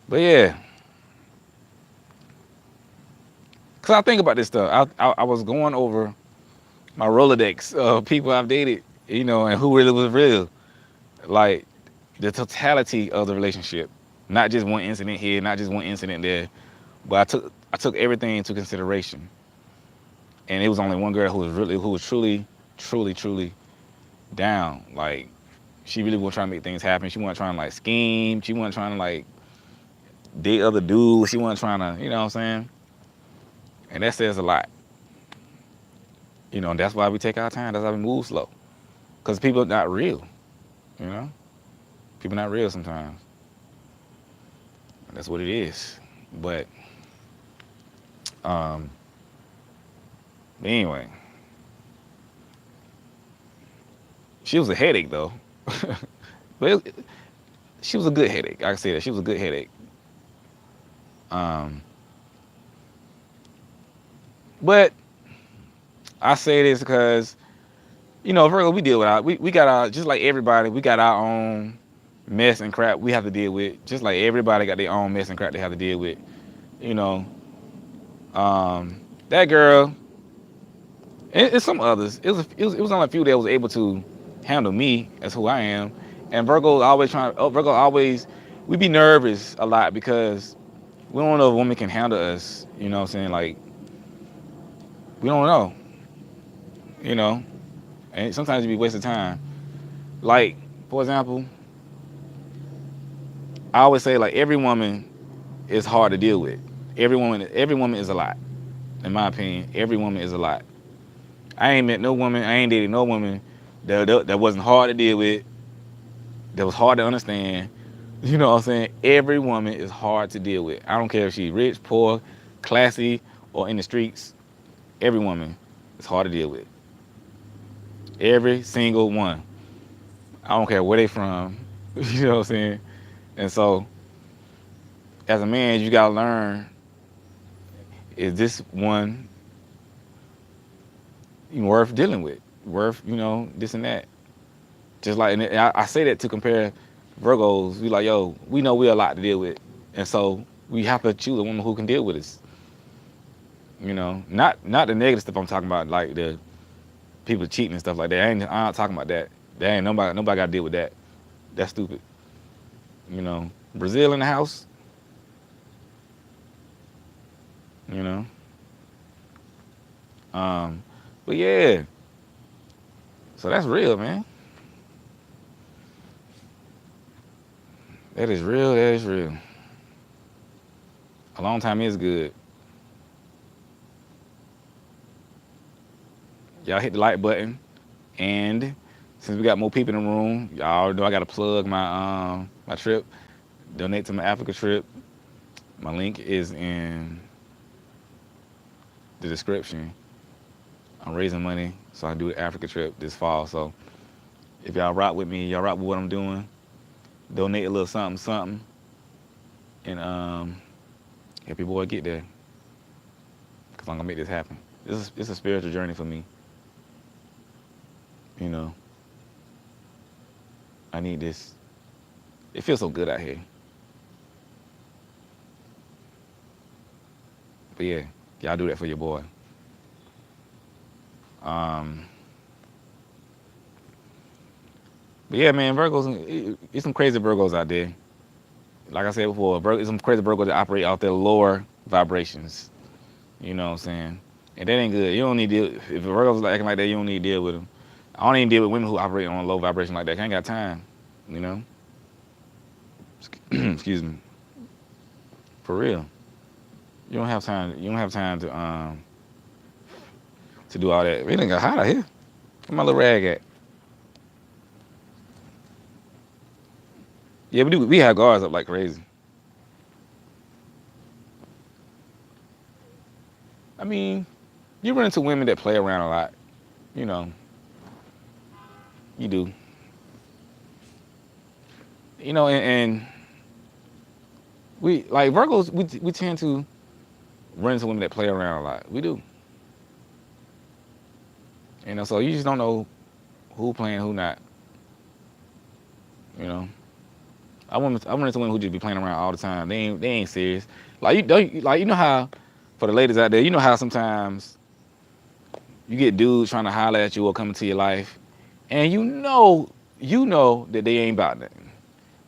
A: But yeah, cause I think about this stuff. I was going over my Rolodex of people I've dated, and who really was real. Like the totality of the relationship, not just one incident here, not just one incident there, but I took everything into consideration. And it was only one girl who was truly, truly, truly down. Like, she really wasn't trying to make things happen. She wasn't trying to like scheme. She wasn't trying to like date other dudes. She wasn't trying to, you know what I'm saying? And that says a lot. And that's why we take our time. That's why we move slow. Because people are not real, you know? People not real sometimes. That's what it is. But anyway, she was a headache though. But she was a good headache. I can say that she was a good headache. But I say this because, Virgo, we deal with we got our, just like everybody, we got our own mess and crap we have to deal with. Just like everybody got their own mess and crap they have to deal with. That girl, and some others, it was only a few that was able to handle me as who I am. And Virgo always, we be nervous a lot because we don't know if a woman can handle us. You know what I'm saying? Like, we don't know. And sometimes it be a waste of time. Like, for example, I always say, like, every woman is hard to deal with. Every woman is a lot. In my opinion, every woman is a lot. I ain't met no woman, I ain't dated no woman that wasn't hard to deal with, that was hard to understand. You know what I'm saying? Every woman is hard to deal with. I don't care if she's rich, poor, classy, or in the streets. Every woman is hard to deal with. Every single one. I don't care where they from. You know what I'm saying? And so, as a man, you gotta learn, is this one worth dealing with? Worth, this and that. Just like, and I say that to compare Virgos. We like, yo, we know we're a lot to deal with. And so, We have to choose a woman who can deal with us. Not the negative stuff I'm talking about, like the people cheating and stuff like that. I'm not talking about that. That ain't nobody got to deal with that. That's stupid. Brazil in the house. You know. Um, but yeah, so that's real, man. That is real. That is real. A long time is good. Y'all hit the like button, and since we got more people in the room, y'all know I gotta plug my trip. Donate to my Africa trip. My link is in the description. I'm raising money so I can do the Africa trip this fall. So if y'all rock with me, y'all rock with what I'm doing. Donate a little something, something, and help your boy get there. Cause I'm gonna make this happen. It's a spiritual journey for me. You know, I need this. It feels so good out here. But yeah, y'all do that for your boy. Um, but yeah, man, Virgos, it's some crazy Virgos out there. Like I said before, it's some crazy Virgos that operate out there lower vibrations. You know what I'm saying? And that ain't good. You don't need to deal. If a Virgo's acting like that, you don't need to deal with them. I don't even deal with women who operate on a low vibration like that. I ain't got time. You know? Excuse me. For real. You don't have time. You don't have time to do all that. It ain't got hot out here. Where my little rag at? Yeah, we do. We have guards up like crazy. I mean, you run into women that play around a lot. You know, you do. And we like Virgos. We tend to run into women that play around a lot. We do. So you just don't know who playing, who not. You know, I run into women who just be playing around all the time. They ain't serious. Like you know how, for the ladies out there, you know how sometimes you get dudes trying to holler at you or come into your life, and you know that they ain't about nothing.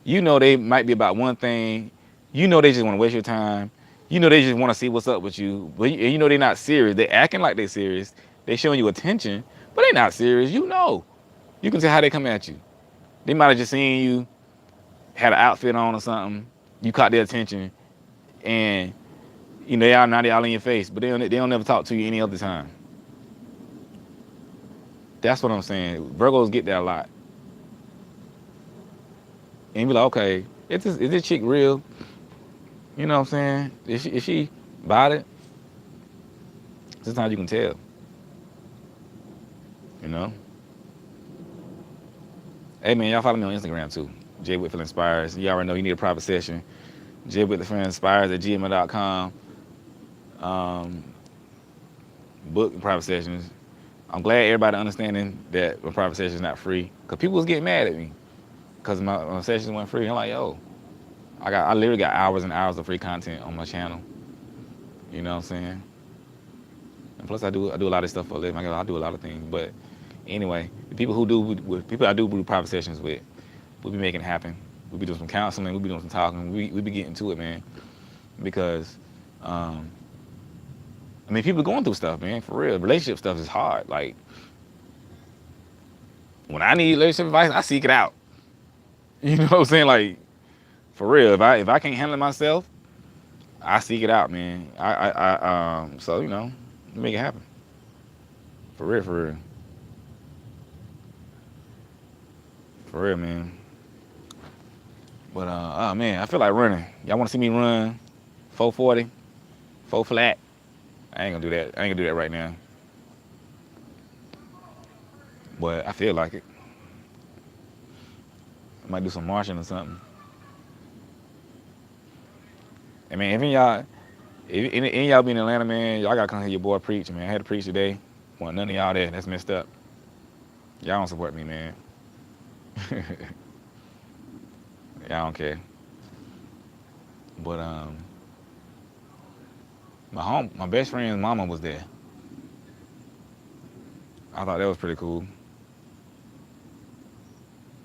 A: You know they might be about one thing. You know they just want to waste your time. You know they just want to see what's up with you. But you know they not serious. They acting like they serious. They showing you attention, but they not serious. You know. You can tell how they come at you. They might have just seen you, had an outfit on or something. You caught their attention, and they all in your face. But they don't never talk to you any other time. That's what I'm saying. Virgos get that a lot. And you be like, okay, is this chick real? You know what I'm saying? Is she about it? Sometimes you can tell. You know? Hey man, y'all follow me on Instagram too. J Whitfield Inspires. You already know you need a private session. J Whitfield Inspires at gmail.com. Book private sessions. I'm glad everybody understanding that my private session is not free. Cause people was getting mad at me. Cause my sessions went free. I'm like, yo, I literally got hours and hours of free content on my channel. You know what I'm saying? And plus I do a lot of stuff for a living. I do a lot of things. But anyway, the people I do private sessions with, we'll be making it happen. We'll be doing some counseling. We'll be doing some talking. We be getting to it, man. Because, people are going through stuff, man. For real, relationship stuff is hard. Like, when I need relationship advice, I seek it out. You know what I'm saying? Like, for real, if I can't handle it myself, I seek it out, man. So make it happen. For real, for real, for real, man. But oh man, I feel like running. Y'all want to see me run 440, 4 flat? I ain't gonna do that. I ain't gonna do that right now. But I feel like it. I might do some marching or something. And man, if any of y'all be in Atlanta, man, y'all gotta come hear your boy preach, man. I had to preach today. Want none of y'all there. That's messed up. Y'all don't support me, man. Y'all don't care. But My best friend's mama was there. I thought that was pretty cool,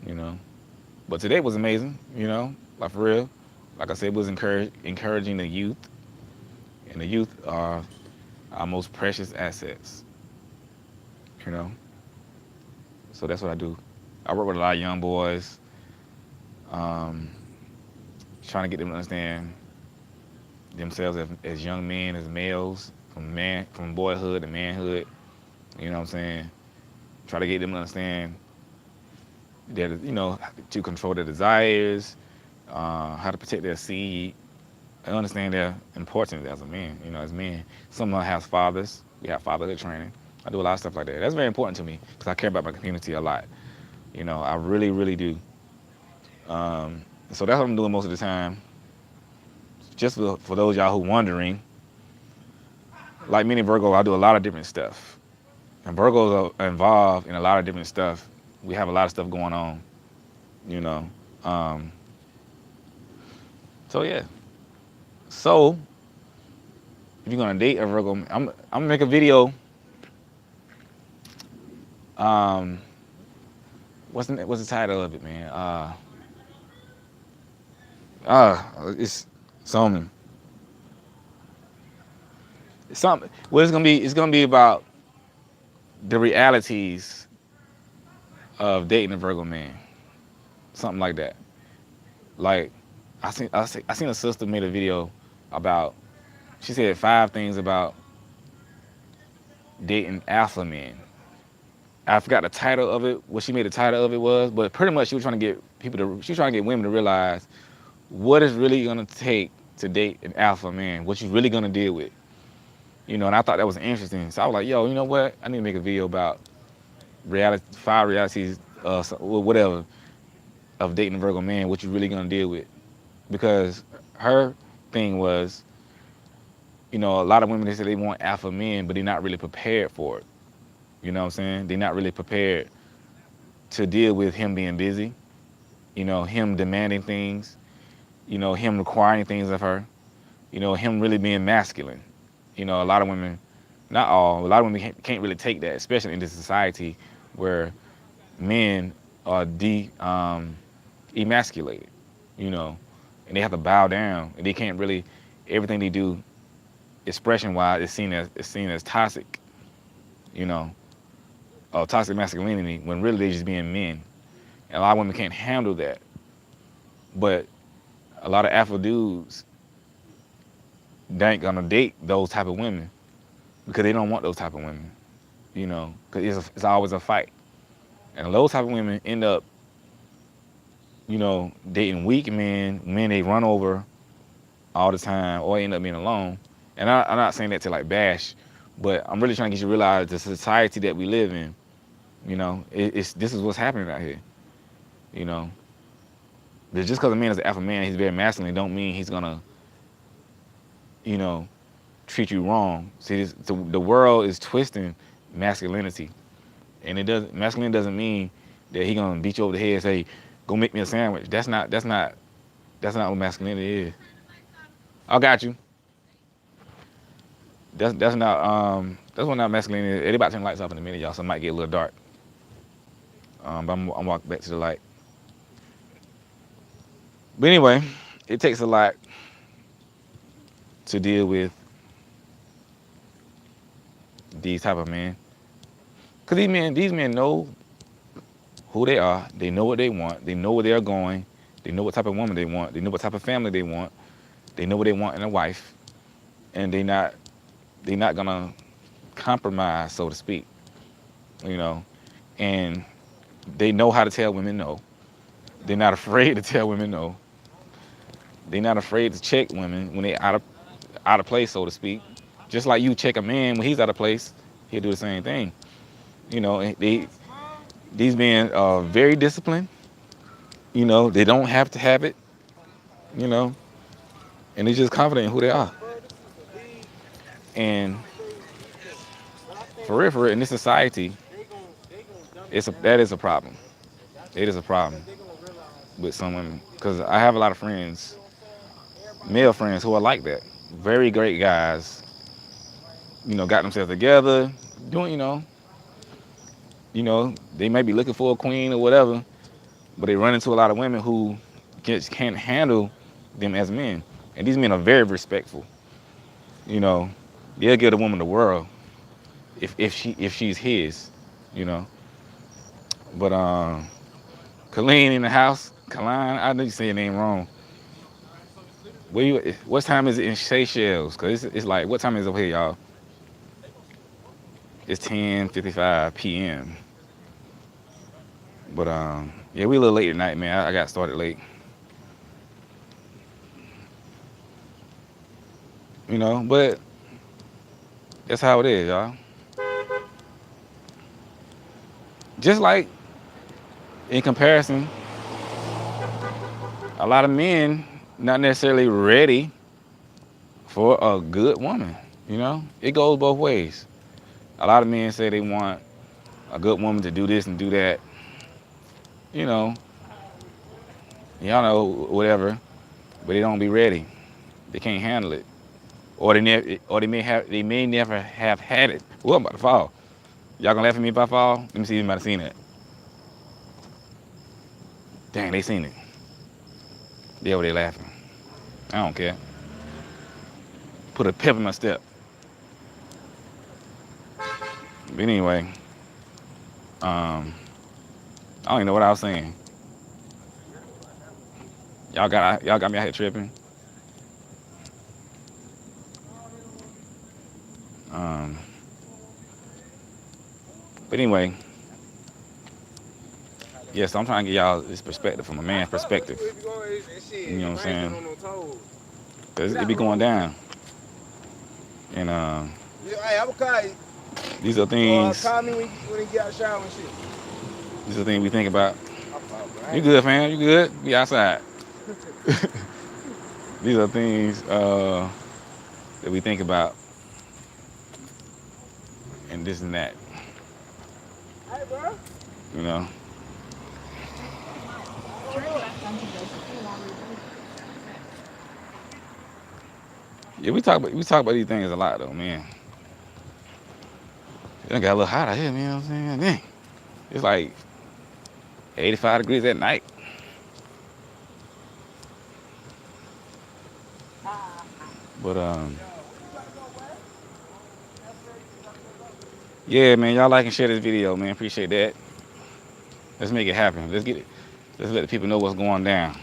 A: you know. But today was amazing, you know, like for real. Like I said, it was encouraging the youth, and the youth are our most precious assets, you know. So that's what I do. I work with a lot of young boys, um, trying to get them to understand themselves as young men, as males, from boyhood to manhood. You know what I'm saying? Try to get them to understand that to control their desires, how to protect their seed. I understand their importance as a man. You know, as men, some have fathers. We have fatherhood training. I do a lot of stuff like that. That's very important to me because I care about my community a lot. You know, I really, really do. So that's what I'm doing most of the time. Just for those y'all who wondering, like many Virgo, I do a lot of different stuff. And Virgos are involved in a lot of different stuff. We have a lot of stuff going on, you know. Um, so yeah. So if you're gonna date a Virgo, I'm gonna make a video. Um, what's the title of it, man? It's something. Something. Well, it's gonna be about the realities of dating a Virgo man. Something like that. Like I seen a sister made a video about. She said 5 things about dating alpha men. I forgot the title of it, what she made the title of it was, but pretty much she was trying to get she was trying to get women to realize what it's really gonna take to date an alpha man, what you really gonna deal with. You know, and I thought that was interesting. So I was like, yo, you know what? I need to make a video about 5 realities, whatever, of dating a Virgo man, what you really gonna deal with. Because her thing was, you know, a lot of women, they say they want alpha men, but they're not really prepared for it. You know what I'm saying? They're not really prepared to deal with him being busy, you know, him demanding things, you know, him requiring things of her, you know, him really being masculine. You know, a lot of women, not all, a lot of women can't really take that, especially in this society where men are emasculated, you know, and they have to bow down, and they can't really, everything they do, expression wise, is seen as toxic, you know, toxic masculinity, when really they're just being men. And a lot of women can't handle that. But a lot of alpha dudes, they ain't gonna date those type of women because they don't want those type of women, you know, because it's always a fight. And those type of women end up, you know, dating weak men they run over all the time, or end up being alone. And I'm not saying that to like bash, but I'm really trying to get you to realize the society that we live in, you know, this is what's happening out here, you know. But just because a man is an alpha man, he's very masculine, don't mean he's gonna, you know, treat you wrong. See, the world is twisting masculinity, and masculinity doesn't mean that he gonna beat you over the head and say, "Go make me a sandwich." That's not what masculinity is. I got you. That's what not masculinity is. Everybody turn the lights off in a minute, y'all, so it might get a little dark. But I'm walking back to the light. But anyway, it takes a lot to deal with these type of men. Cause these men know who they are. They know what they want. They know where they are going. They know what type of woman they want. They know what type of family they want. They know what they want in a wife, and they not gonna compromise, so to speak. You know, and they know how to tell women no. They're not afraid to tell women no. They're not afraid to check women when they out of place, so to speak. Just like you check a man when he's out of place, he'll do the same thing. You know, these men are very disciplined. You know, they don't have to have it. You know, and they're just confident in who they are. And for real, in this society, that is a problem. It is a problem with some women because I have a lot of friends, male friends, who are like that. Very great guys, got themselves together, doing, they may be looking for a queen or whatever, but they run into a lot of women who just can't handle them as men. And these men are very respectful. You know, they'll give the woman the world if she's his. You know, but Colleen in the house, Colleen, I know you say your name wrong. What time is it in Seychelles? Cause it's like, what time is it over here, y'all? It's 10:55 p.m. But yeah, we a little late tonight, man. I got started late. But that's how it is, y'all. Just like in comparison, a lot of men not necessarily ready for a good woman. It goes both ways. A lot of men say they want a good woman to do this and do that. You know, y'all know whatever, but they don't be ready. They can't handle it, or they may never have had it. Well, I'm about to fall. Y'all gonna laugh at me if I fall? Let me see if anybody seen it. Dang, they seen it. Yeah, they laughing. I don't care. Put a pep in my step. But anyway, I don't even know what I was saying. Y'all got me out here tripping. Um, but anyway, yeah. So I'm trying to get y'all this perspective from a man's perspective. You know what I'm saying? Cause it be going down, and these are things. Call me when you get out of the shower and shit. These are things we think about. You good, fam? You good? Be outside. These are things that we think about, and this and that. Hey, bro. You know. Yeah, we talk about these things a lot though, man. It done got a little hot out here, man. You know what I'm saying? Dang. It's like 85 degrees at night. But yeah, man, y'all like and share this video, man. Appreciate that. Let's make it happen. Let's get it. Let's let the people know what's going down.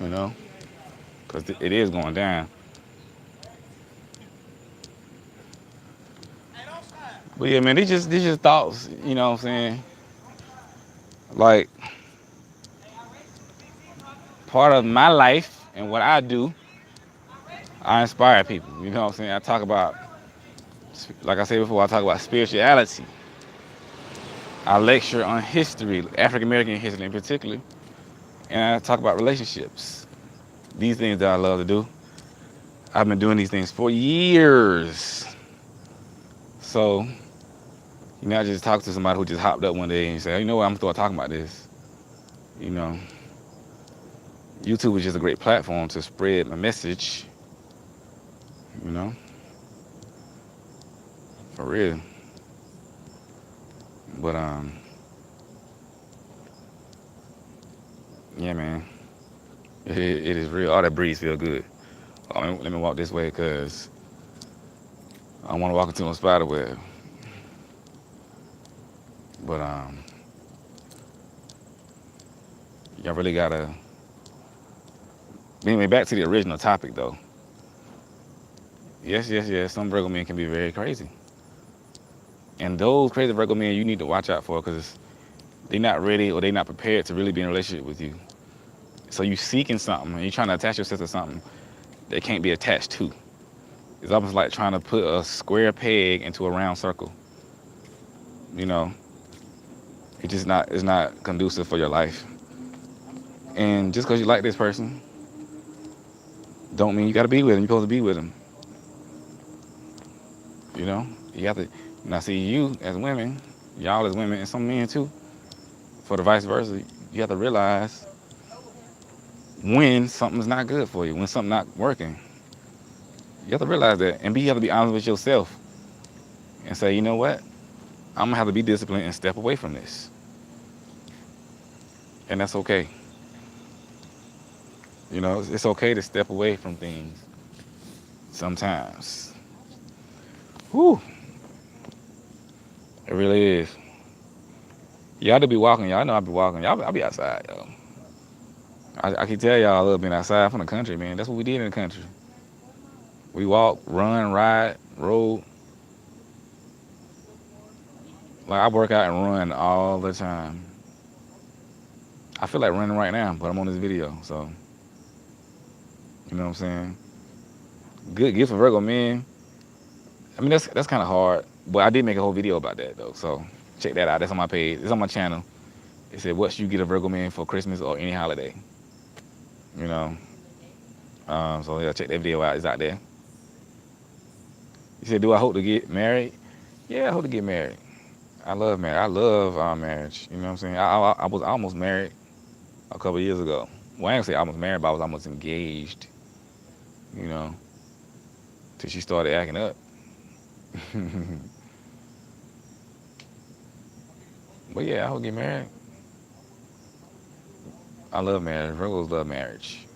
A: You know, because it is going down. But yeah, man, these just thoughts. You know what I'm saying? Like, part of my life and what I do, I inspire people. You know what I'm saying? I talk about, like I said before, I talk about spirituality. I lecture on history, African American history in particular, and I talk about relationships. These things that I love to do. I've been doing these things for years. So, I just talked to somebody who just hopped up one day and said, you know what, I'm gonna start talking about this. You know, YouTube is just a great platform to spread my message. You know, for real. But yeah, man, it is real. All that breeze feel good. Let me walk this way because I don't want to walk into a spider web. But y'all really gotta. Anyway, back to the original topic though. Yes. Some Virgo men can be very crazy, and those crazy Virgo men you need to watch out for because they're not ready or they're not prepared to really be in a relationship with you. So you seeking something and you're trying to attach yourself to something that can't be attached to. It's almost like trying to put a square peg into a round circle. You know, it's not conducive for your life. And just because you like this person, don't mean you got to be with him. You're supposed to be with him. You know, you got to. Now, see, you as women, y'all as women, and some men too, for the vice versa, you have to realize when something's not good for you, when something's not working. You have to realize that, and you have to be honest with yourself and say, you know what, I'm gonna have to be disciplined and step away from this, and that's okay. You know, it's okay to step away from things sometimes. Whew, it really is. Y'all to be walking. Y'all know I be walking. I be outside, yo. I can tell y'all I love being outside from the country, man. That's what we did in the country. We walk, run, ride, road. Like I work out and run all the time. I feel like running right now, but I'm on this video, so you know what I'm saying. Good gift for Virgo men. I mean that's kind of hard, but I did make a whole video about that though. So check that out. That's on my page. It's on my channel. It said what should you get a Virgo man for Christmas or any holiday. You know. So yeah, check that video out. It's out there. You said, do I hope to get married? Yeah, I hope to get married. I love marriage. I love marriage. You know what I'm saying? I was almost married a couple of years ago. Well, I ain't gonna say almost married, but I was almost engaged. You know, till she started acting up. But yeah, I hope to get married. I love marriage. Virgos love marriage.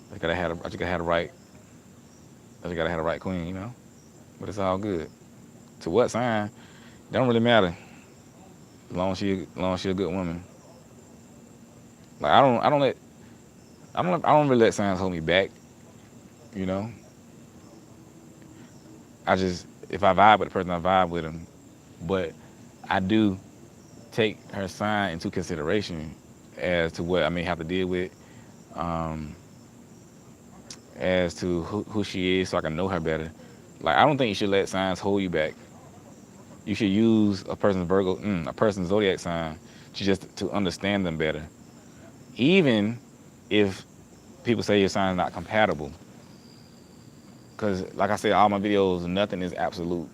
A: I just gotta have the right. I just gotta have the right queen. You know, but it's all good. To what sign? Don't really matter. As long as she a good woman. Like I don't really let signs hold me back. You know, I just if I vibe with the person, I vibe with them. But I do take her sign into consideration as to what I may have to deal with, um, as to who she is, so I can know her better. Like I don't think you should let signs hold you back. You should use a person's zodiac sign to understand them better. Even if people say your sign is not compatible, because like I said, all my videos, nothing is absolute.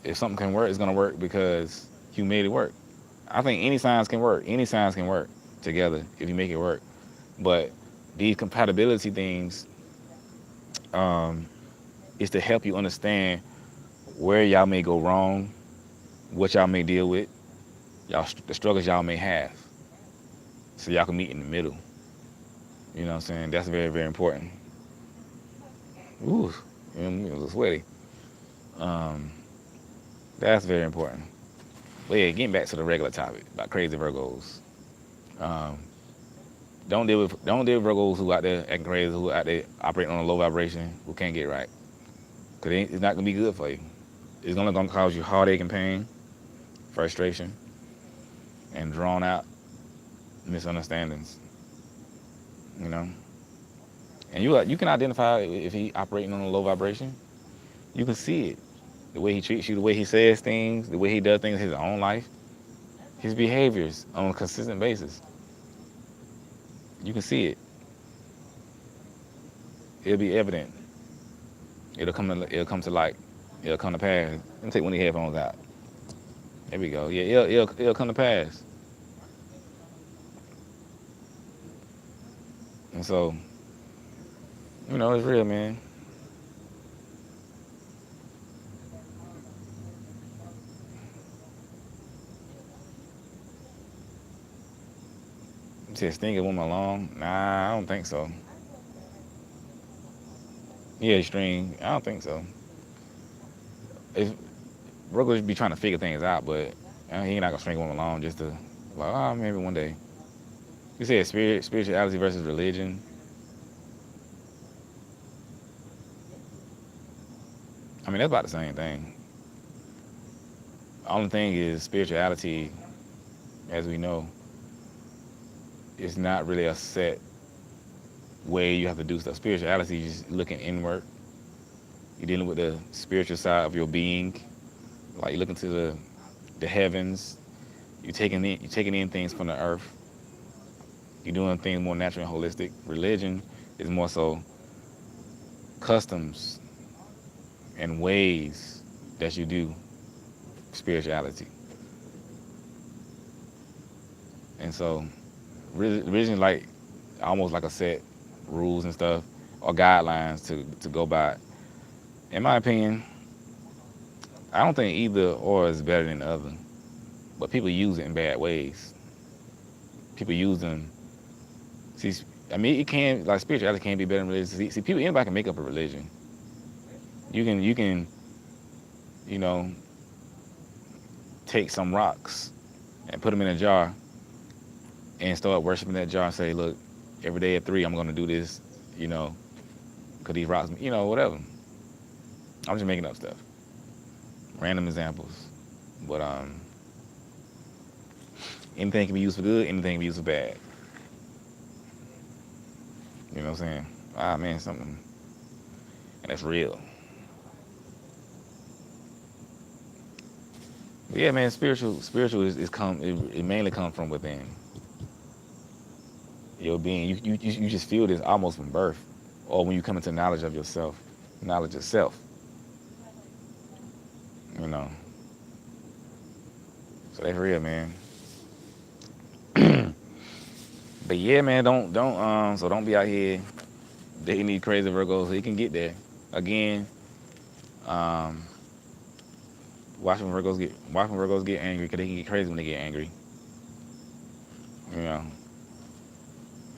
A: If something can work, it's gonna work because you made it work. I think any signs can work. Any signs can work together if you make it work. But these compatibility things is to help you understand where y'all may go wrong, what y'all may deal with, the struggles y'all may have, so y'all can meet in the middle. You know what I'm saying? That's very, very important. Ooh, it was a little sweaty. Um, that's very important. But yeah, getting back to the regular topic about crazy Virgos. Um, don't deal with Virgos who out there acting crazy, who out there operating on a low vibration, who can't get right. Cause it's not gonna be good for you. It's gonna cause you heartache and pain, frustration, and drawn out misunderstandings. You know, and you can identify if he operating on a low vibration. You can see it, the way he treats you, the way he says things, the way he does things in his own life, his behaviors on a consistent basis. You can see it. It'll be evident. It'll come to light. It'll come to pass. Let me take one of the headphones out. There we go. Yeah, it'll come to pass. And so, you know, it's real, man. You said sting a woman along? Nah, I don't think so. Yeah, string. I don't think so. If Virgos be trying to figure things out, but he ain't not gonna string a woman along just to like, oh, maybe one day. You said spirituality versus religion. I mean, that's about the same thing. The only thing is spirituality, as we know, is not really a set way you have to do stuff. Spirituality is just looking inward. You're dealing with the spiritual side of your being. Like you're looking to the heavens. You're taking in things from the earth. You're doing things more natural and holistic. Religion is more so customs and ways that you do spirituality. And so religion like almost like a set rules and stuff. or guidelines to go by. In my opinion, I don't think either or is better than the other, but people use it in bad ways. People use them. See, I mean, it can, like, spirituality can be better than religion. See, people, anybody can make up a religion. You can, you know, take some rocks and put them in a jar and start worshiping that jar and say, look, every day at 3, I'm going to do this, you know, because these rocks, you know, whatever. I'm just making up stuff. Random examples. But anything can be used for good, anything can be used for bad. You know what I'm saying? Ah, man, something. And that's real. But yeah, man, spiritual it mainly comes from within your being. You just feel this almost from birth, or when you come into knowledge of yourself, knowledge of self. You know, so that's real, man. But yeah, man, don't be out here dating these crazy Virgos. So you can get there. Again, um, watch when Virgos get angry, because they can get crazy when they get angry. You know,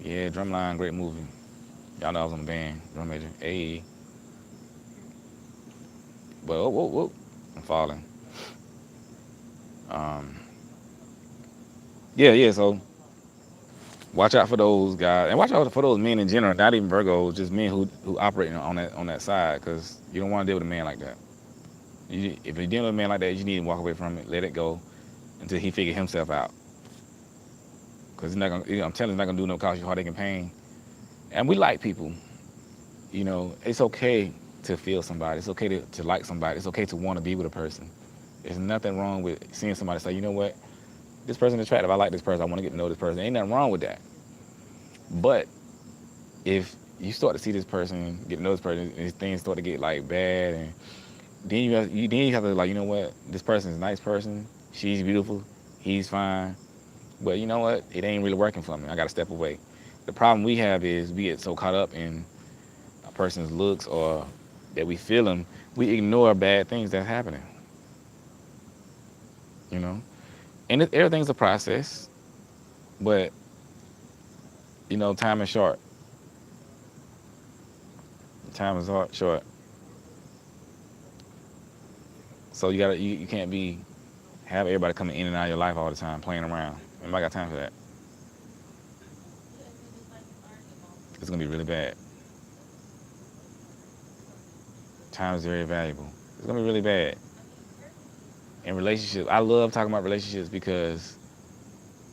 A: yeah, Drumline, great movie. Y'all know I was on the band, drum major. Hey, but whoa, I'm falling. Um, yeah. So watch out for those guys, and watch out for those men in general. Not even Virgos, just men who operate on that side, because you don't want to deal with a man like that. If you're dealing with a man like that, you need to walk away from it, let it go until he figure himself out. Because he's not gonna, I'm telling you, he's not gonna do no cause you heartache and pain. And we like people. You know, it's okay to feel somebody. It's okay to like somebody. It's okay to want to be with a person. There's nothing wrong with seeing somebody say, you know what, this person is attractive. I like this person. I want to get to know this person. Ain't nothing wrong with that. But if you start to see this person, get to know this person, and things start to get like bad, and then you have to, like, you know what, this person is a nice person. She's beautiful. He's fine. But you know what? It ain't really working for me. I got to step away. The problem we have is we get so caught up in a person's looks, or that we feel them, we ignore bad things that's happening. You know, and everything's a process, but you know, time is short. Time is short. So you can't have everybody coming in and out of your life all the time playing around. Anybody got time for that? It's gonna be really bad. Time is very valuable. It's gonna be really bad. In relationships, I love talking about relationships because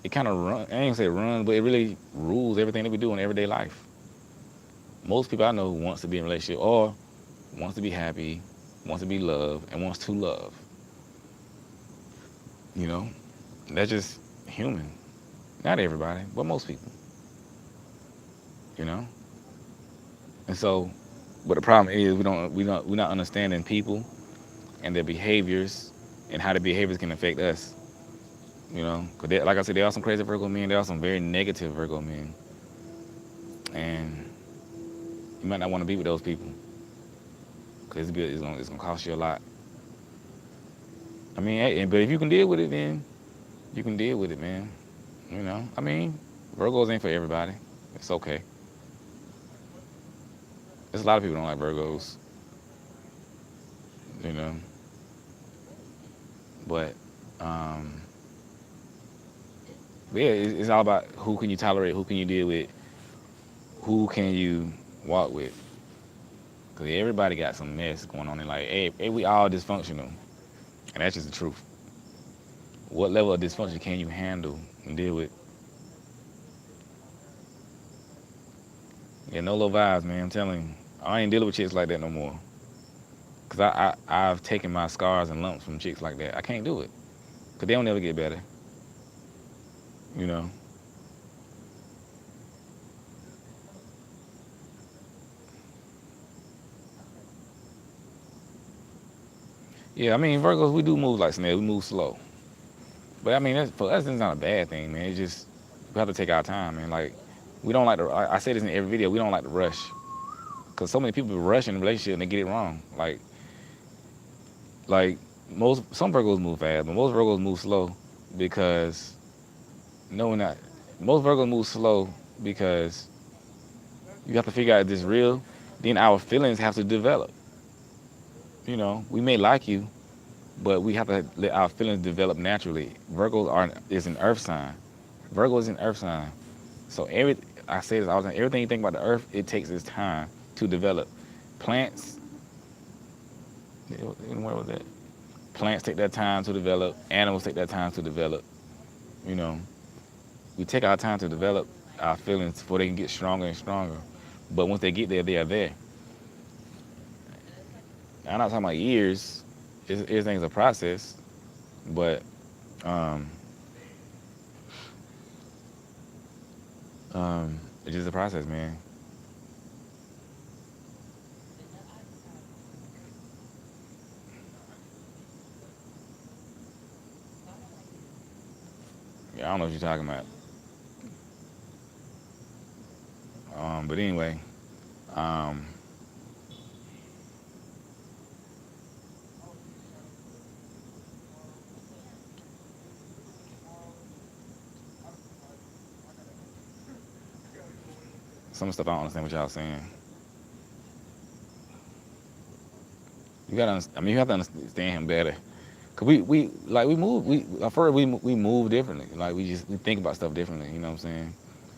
A: it kind of I ain't gonna say runs, but it really rules everything that we do in everyday life. Most people I know who wants to be in a relationship, or wants to be happy, wants to be loved, and wants to love. You know, that's just human. Not everybody, but most people. You know, and so, but the problem is we're not understanding people and their behaviors, and how the behaviors can affect us. You know, because like I said, there are some crazy Virgo men. There are some very negative Virgo men, and you might not want to be with those people, because it's gonna cost you a lot. I mean, hey, but if you can deal with it, then you can deal with it, man. You know, I mean, Virgos ain't for everybody. It's okay. There's a lot of people who don't like Virgos. You know, but um, but yeah, it's all about who can you tolerate, who can you deal with, who can you walk with. Because everybody got some mess going on, and like, hey, we all dysfunctional, and that's just the truth. What level of dysfunction can you handle and deal with? Yeah, no low vibes, man. I'm telling you, I ain't dealing with chicks like that no more. Cause I've taken my scars and lumps from chicks like that. I can't do it, cause they don't ever get better. You know. Yeah, I mean, Virgos, we do move like snails. We move slow. But I mean, for us, it's not a bad thing, man. It's just we have to take our time, man. Like, we don't like to. I say this in every video. We don't like to rush. because so many people rush in a relationship and they get it wrong. Like some Virgos move fast, but most Virgos move slow because knowing that most Virgos move slow because you have to figure out if this real. Then our feelings have to develop. We may like you, but we have to let our feelings develop naturally. Is an earth sign. Virgo is an earth sign. So I say this all the time. Everything you think about the earth, it takes its time to develop. Plants, where was that? Plants take that time to develop. Animals take that time to develop. You know, we take our time to develop our feelings before they can get stronger and stronger. But once they get there, they are there. I'm not talking about years. Everything's a process, but it's just a process, man. Yeah, I don't know what you're talking about. But anyway, um, some stuff I don't understand what y'all saying. You have to understand him better. Cause we move we move differently. Like we think about stuff differently. You know what I'm saying?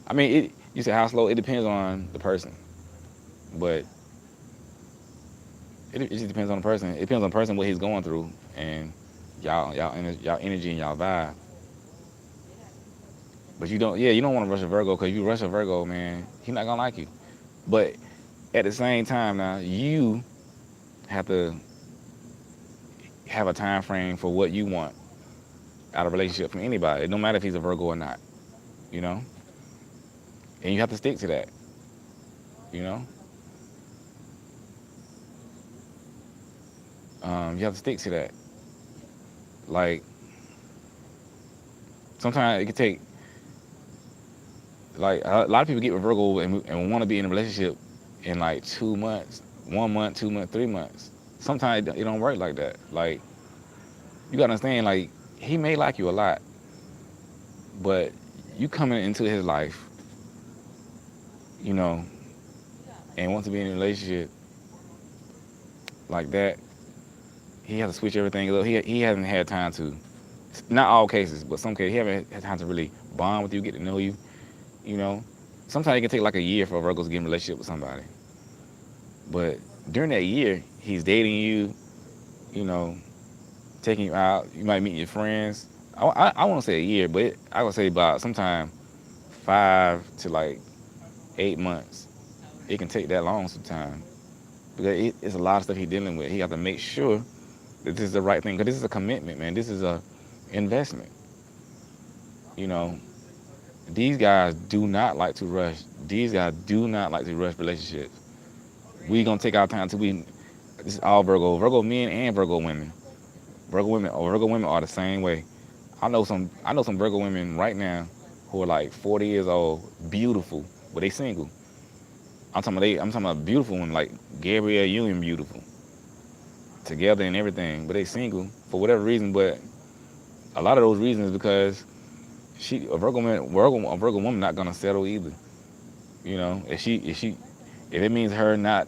A: I mean, you say how slow? It depends on the person, but it just depends on the person. It depends on the person what he's going through and y'all energy and y'all vibe. But you don't want to rush a Virgo because you rush a Virgo, man, he's not gonna like you. But at the same time, now you have to have a time frame for what you want out of a relationship from anybody. No matter if he's a Virgo or not, you know. And you have to stick to that, you know. You have to stick to that. Like sometimes it can take. Like a lot of people get with Virgo and want to be in a relationship in like 2 months, 1 month, 2 months, 3 months. Sometimes it don't work like that. Like you gotta understand, like he may like you a lot, but you coming into his life, you know, and want to be in a relationship like that, he has to switch everything up. He hasn't had time to, not all cases, but some cases, he haven't had time to really bond with you, get to know you, you know. Sometimes it can take like a year for a Virgo to get in a relationship with somebody. But during that year, he's dating you, you know, taking you out. You might meet your friends. I want to say a year, but I would say about sometime 5 to like 8 months. It can take that long sometimes because it's a lot of stuff he's dealing with. He has to make sure that this is the right thing because this is a commitment, man. This is a investment. You know, these guys do not like to rush. These guys do not like to rush relationships. We gonna take our time till we. This is all Virgo men and Virgo women. Virgo women are the same way. I know some Virgo women right now who are like 40 years old, beautiful, but they single. I'm talking about beautiful women like Gabrielle Union, beautiful, together and everything, but they single for whatever reason. But a lot of those reasons is because a Virgo woman not gonna settle either. You know, if it means her not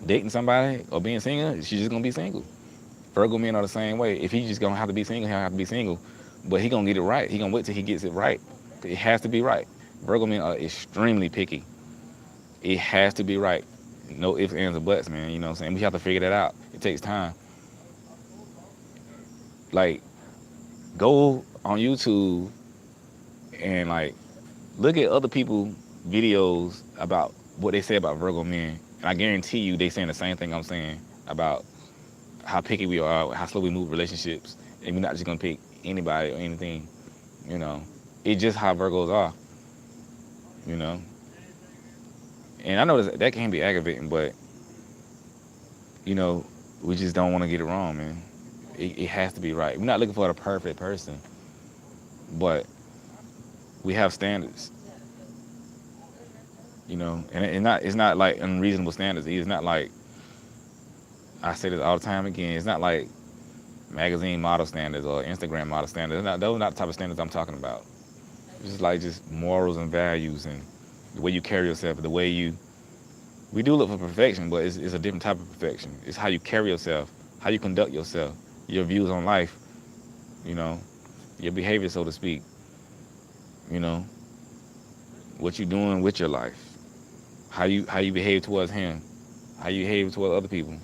A: dating somebody or being single, she's just gonna be single. Virgo men are the same way. If he's just gonna have to be single, he'll have to be single. But he gonna get it right. He gonna wait till he gets it right. It has to be right. Virgo men are extremely picky. It has to be right. No ifs, ands, or buts, man. You know what I'm saying? We have to figure that out. It takes time. Like, go on YouTube and like look at other people videos about what they say about Virgo men. And I guarantee you they saying the same thing I'm saying about how picky we are, how slow we move relationships, and we're not just gonna pick anybody or anything, you know. It's just how Virgos are, you know. And I know that can be aggravating, but you know, we just don't want to get it wrong, man. It has to be right. We're not looking for the perfect person, but we have standards. you know, and it's not like unreasonable standards. It's not like, I say this all the time again, it's not like magazine model standards or Instagram model standards. Those are not the type of standards I'm talking about. It's just like just morals and values and the way you carry yourself, the way you. We do look for perfection, but it's a different type of perfection. It's how you carry yourself, how you conduct yourself, your views on life, you know, your behavior, so to speak, you know, what you doing with your life, how you behave towards him, how you behave towards other people,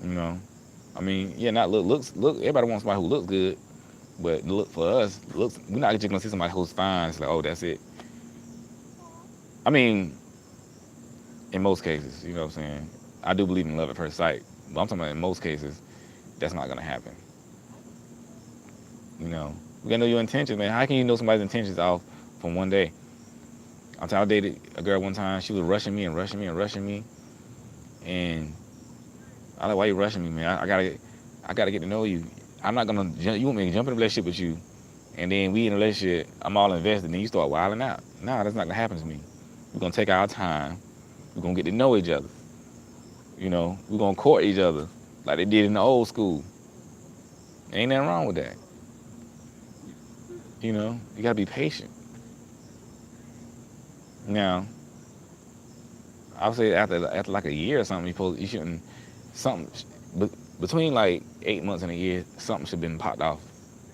A: you know. I mean, yeah, not look. Everybody wants somebody who looks good, but look for us, looks. We're not just gonna see somebody who's fine. It's like, oh, that's it. I mean, in most cases, you know what I'm saying. I do believe in love at first sight, but I'm talking about in most cases, that's not gonna happen. You know, we gotta know your intentions, man. How can you know somebody's intentions off from one day? I dated a girl one time. She was rushing me and rushing me and rushing me, and I like, why you rushing me, man? I gotta get to know you. I'm not gonna. You want me to jump in a relationship with you, and then we in a relationship. I'm all invested, and then you start wilding out. Nah, that's not gonna happen to me. We're gonna take our time. We're gonna get to know each other. You know, we're gonna court each other like they did in the old school. Ain't nothing wrong with that. You know, you gotta be patient. Now, I would say after like a year or something, you shouldn't something between like 8 months and a year, something should have been popped off.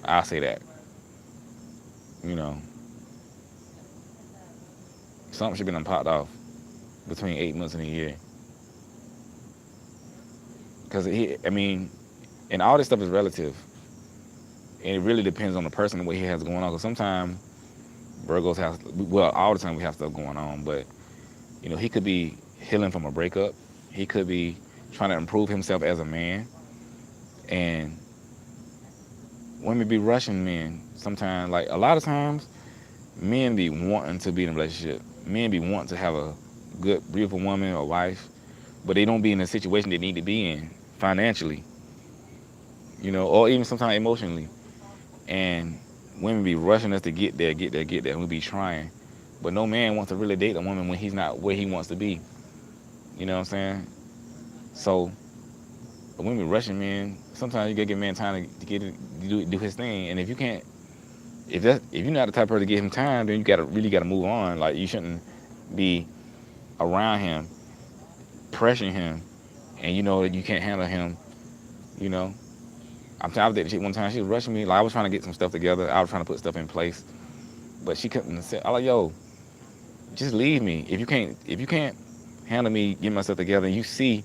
A: I'll say that. You know, something should have been popped off between 8 months and a year. Because I mean, and all this stuff is relative, and it really depends on the person and what he has going on. Because sometimes Virgos have, well, all the time we have stuff going on, but you know, he could be healing from a breakup. He could be trying to improve himself as a man, and women be rushing men sometimes. Like a lot of times, men be wanting to be in a relationship. Men be wanting to have a good, beautiful woman or wife, but they don't be in the situation they need to be in financially, you know, or even sometimes emotionally. And women be rushing us to get there, get there, get there, and we be trying. But no man wants to really date a woman when he's not where he wants to be. You know what I'm saying? So when we rushing men, sometimes you gotta give man time to get it, do his thing. And if you can't, if you're not the type of person to give him time, then you really gotta move on. Like you shouldn't be around him, pressuring him, and you know that you can't handle him. You know, I was dating a chick one time. She was rushing me. Like I was trying to get some stuff together. I was trying to put stuff in place, but she couldn't. I like, yo, just leave me. If you can't handle me getting myself together, and you see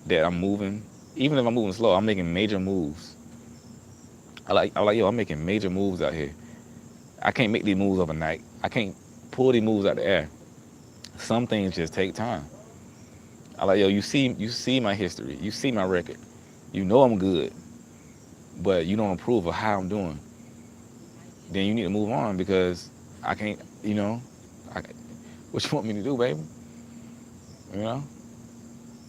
A: that I'm moving, even if I'm moving slow, I'm making major moves. I like, yo, I'm making major moves out here. I can't make these moves overnight. I can't pull these moves out the air. Some things just take time. I like, yo, you see my history. You see my record. You know I'm good, but you don't approve of how I'm doing. Then you need to move on because I can't, you know, what you want me to do, baby? You know?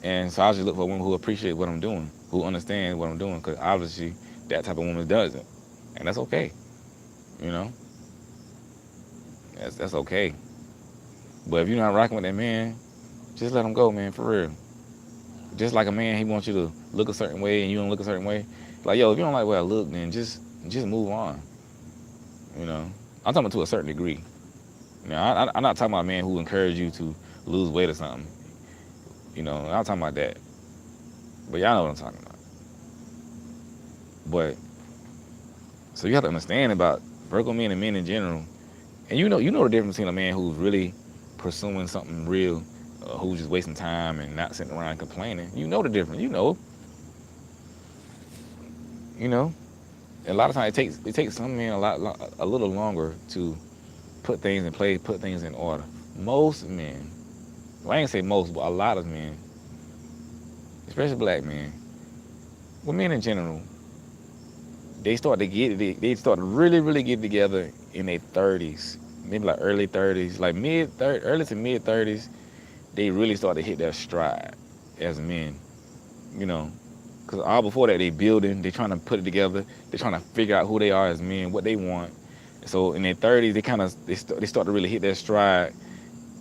A: And so I just look for women who appreciate what I'm doing, who understand what I'm doing, because obviously that type of woman doesn't. And that's okay, you know? That's okay. But if you're not rocking with that man, just let him go, man, for real. Just like a man, he wants you to look a certain way and you don't look a certain way. Like, yo, if you don't like the way I look, then just move on. You know? I'm talking about to a certain degree. You know, I'm not talking about a man who encouraged you to lose weight or something. You know, I'm not talking about that. But y'all know what I'm talking about. But, so you have to understand about Virgo men and men in general. And you know the difference between a man who's really pursuing something real, who's just wasting time and not sitting around complaining. You know the difference. You know. And a lot of times it takes some men a little longer to put things in place, put things in order. Most men, well, I ain't say most, but a lot of men, especially black men, well, men in general, they start to really, really get together in their 30s, maybe like early 30s, like early to mid 30s. They really start to hit their stride as men, you know, because all before that they building, they trying to put it together, they trying to figure out who they are as men, what they want. So in their 30s, they start to really hit their stride,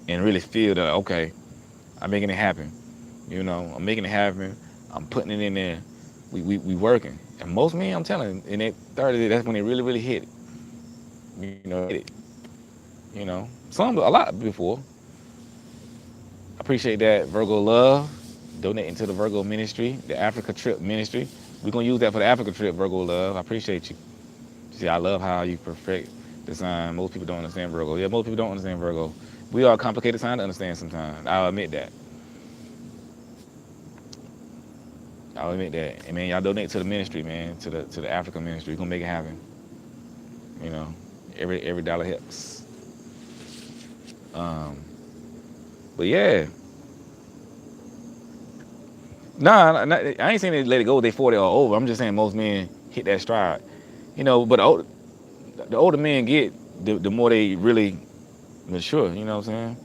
A: and really feel that, okay, I'm making it happen. You know, I'm making it happen. I'm putting it in there. We working. And most men, I'm telling you, in their 30s, that's when they really, really hit it. You know, hit it. You know, some a lot before. I appreciate that, Virgo Love, donating to the Virgo Ministry, the Africa Trip Ministry. We're gonna use that for the Africa Trip, Virgo Love. I appreciate you. See, I love how you perfect the sign. Most people don't understand Virgo. Yeah, most people don't understand Virgo. We are a complicated sign to understand sometimes. I'll admit that. I'll admit that. And man, y'all donate to the ministry, man, to the Africa ministry. We're gonna make it happen. You know, every dollar helps. Um, but yeah, nah, I ain't saying they let it go. They 40 or over. I'm just saying most men hit that stride. You know, but the older men get, the more they really mature. You know what I'm saying?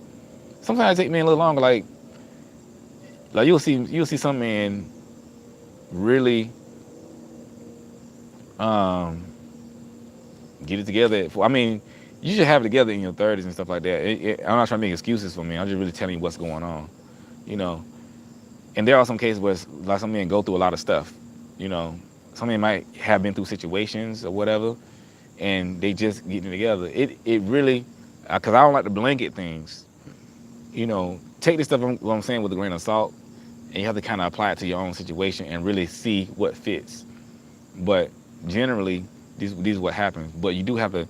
A: Sometimes it take men a little longer. Like you'll see some men really um, get it together. I mean, you should have it together in your 30s and stuff like that. I'm not trying to make excuses for me. I'm just really telling you what's going on. You know, and there are some cases where like some men go through a lot of stuff. You know, some men might have been through situations or whatever, and they just getting together. It really, because I don't like to blanket things. You know, take this stuff what I'm saying with a grain of salt, and you have to kind of apply it to your own situation and really see what fits. But generally, these is what happens. But you do have to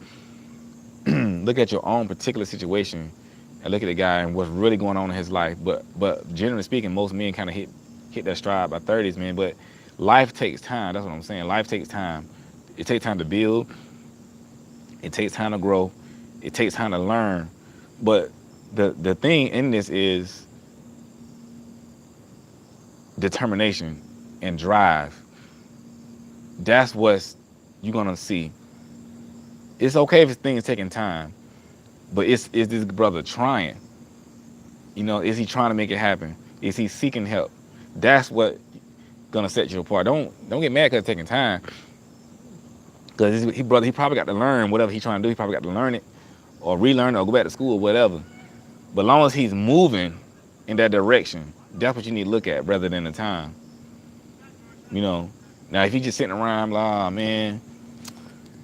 A: look at your own particular situation and look at the guy and what's really going on in his life. But generally speaking, most men kind of hit that stride by 30s, man. But life takes time. That's what I'm saying. Life takes time. It takes time to build. It takes time to grow. It takes time to learn. But the thing in this is determination and drive. That's what you're gonna see. It's okay if things taking time, but is this brother trying? You know, is he trying to make it happen? Is he seeking help? That's what gonna set you apart. Don't get mad because it's taking time. Because he probably got to learn whatever he's trying to do. He probably got to learn it or relearn it or go back to school or whatever. But as long as he's moving in that direction, that's what you need to look at rather than the time. You know. Now if he's just sitting around like, oh man,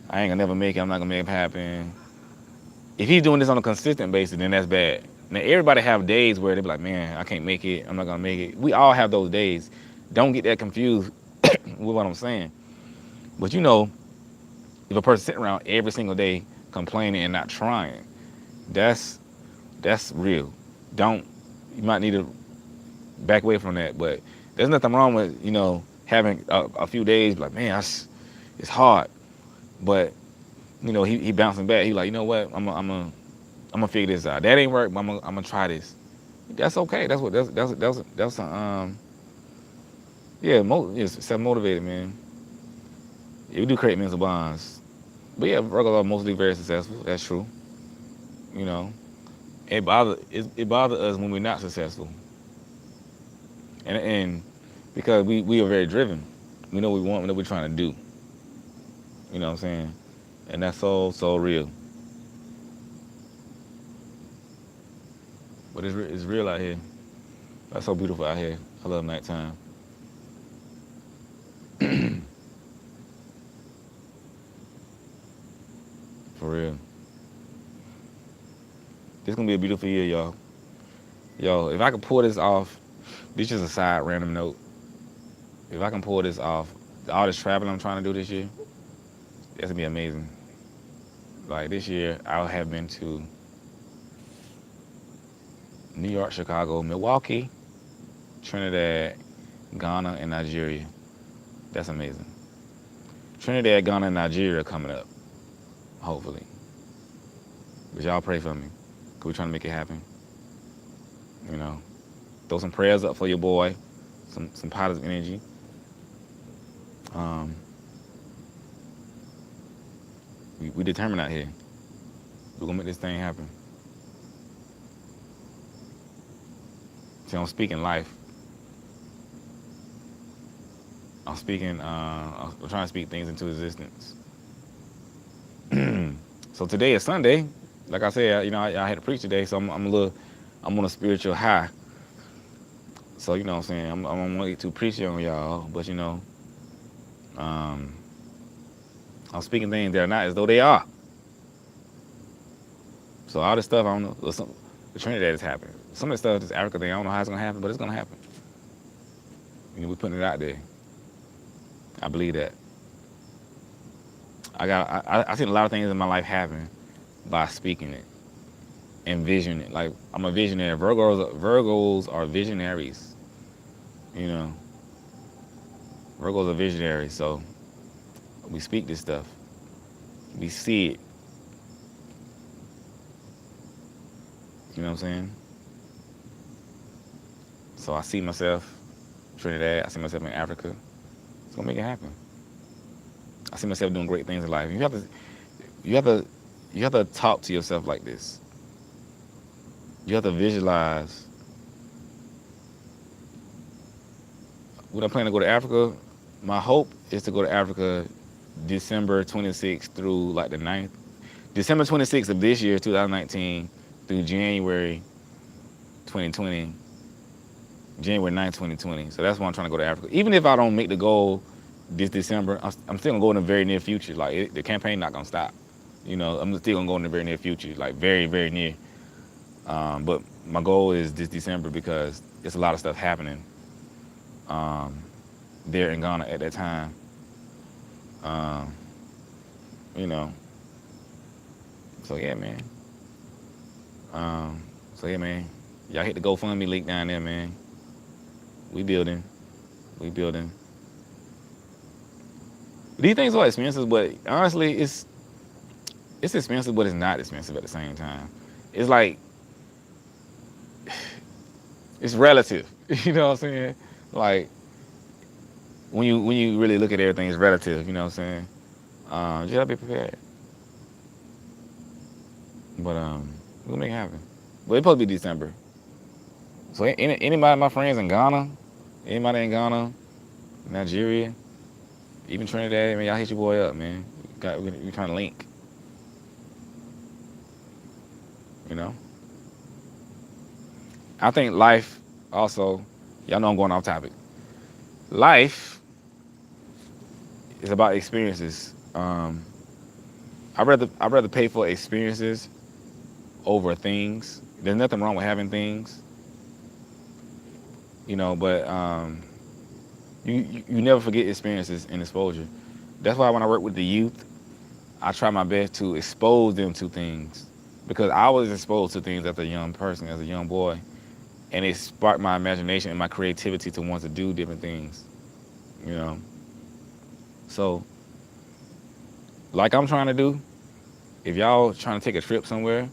A: I ain't gonna never make it, I'm not gonna make it happen. If he's doing this on a consistent basis, then that's bad. Now everybody have days where they be like, man, I can't make it, I'm not gonna make it. We all have those days. Don't get that confused with what I'm saying. But you know, if a person sitting around every single day complaining and not trying, that's real. You might need to back away from that. But there's nothing wrong with, you know, having a few days like, man, it's hard. But you know, he bouncing back. He like, you know what? I'm gonna figure this out. That ain't work, but I'm gonna try this. That's okay. It's self motivated, man. Yeah, we do create mental bonds. But yeah, Virgos are mostly very successful. That's true. You know, it bothers us when we're not successful, and because we are very driven. We know what we want. We know what we're trying to do. You know what I'm saying? And that's so real. But it's real out here. That's so beautiful out here. I love nighttime. For real. This gonna be a beautiful year, y'all. Yo, if I could pull this off, this is a side random note. If I can pull this off, all this traveling I'm trying to do this year, that's gonna be amazing. Like this year, I have been to New York, Chicago, Milwaukee, Trinidad, Ghana, and Nigeria. That's amazing. Trinidad, Ghana, and Nigeria coming up, hopefully. But y'all pray for me, cause we're trying to make it happen. You know, throw some prayers up for your boy, some positive energy. Um, we determined out here. We're gonna make this thing happen. See, I'm speaking life. I'm trying to speak things into existence. So today is Sunday. Like I said, you know, I had to preach today, so I'm a little I'm on a spiritual high. So you know what I'm saying. I'm gonna get too preachy on y'all, but um, I'm speaking things that are not as though they are. So all this stuff, I don't know. The Trinidad is happening. Some of the stuff, this Africa thing, I don't know how it's gonna happen, but it's gonna happen. We're putting it out there. I believe that. I seen a lot of things in my life happen by speaking it, envisioning it. Like I'm a visionary. Virgos are visionaries. You know, Virgos are visionaries. So we speak this stuff. We see it. You know what I'm saying? So I see myself Trinidad. I see myself in Africa. It's gonna make it happen. I see myself doing great things in life. You have to, you have to talk to yourself like this. You have to visualize. When I'm planning to go to Africa, my hope is to go to Africa December 26th through like the 9th. December 26th of this year, 2019, through January 2020, January 9th, 2020. So that's why I'm trying to go to Africa. Even if I don't make the goal this December, I'm still gonna go in the very near future. Like the campaign not gonna stop. I'm still gonna go in the very near future, like very, very near. But my goal is this December because there's a lot of stuff happening there in Ghana at that time. Um, you know, so yeah, man. So yeah, man. Y'all hit the GoFundMe link down there, man. We building. These things are expensive, but honestly, it's expensive, but it's not expensive at the same time. It's like it's relative. You know what I'm saying? Like when you really look at everything, it's relative. You know what I'm saying? Just gotta be prepared. But we'll make it happen. But it's supposed to be December. So anybody of my friends in Ghana, anybody in Ghana, Nigeria, even Trinidad, man, y'all hit your boy up, man. We trying to link. I think life also, y'all know I'm going off topic. Life is about experiences. I'd rather pay for experiences over things. There's nothing wrong with having things, but you never forget experiences and exposure. That's why when I work with the youth, I try my best to expose them to things because I was exposed to things as a young person, as a young boy, and it sparked my imagination and my creativity to want to do different things. So, like I'm trying to do, if y'all trying to take a trip somewhere,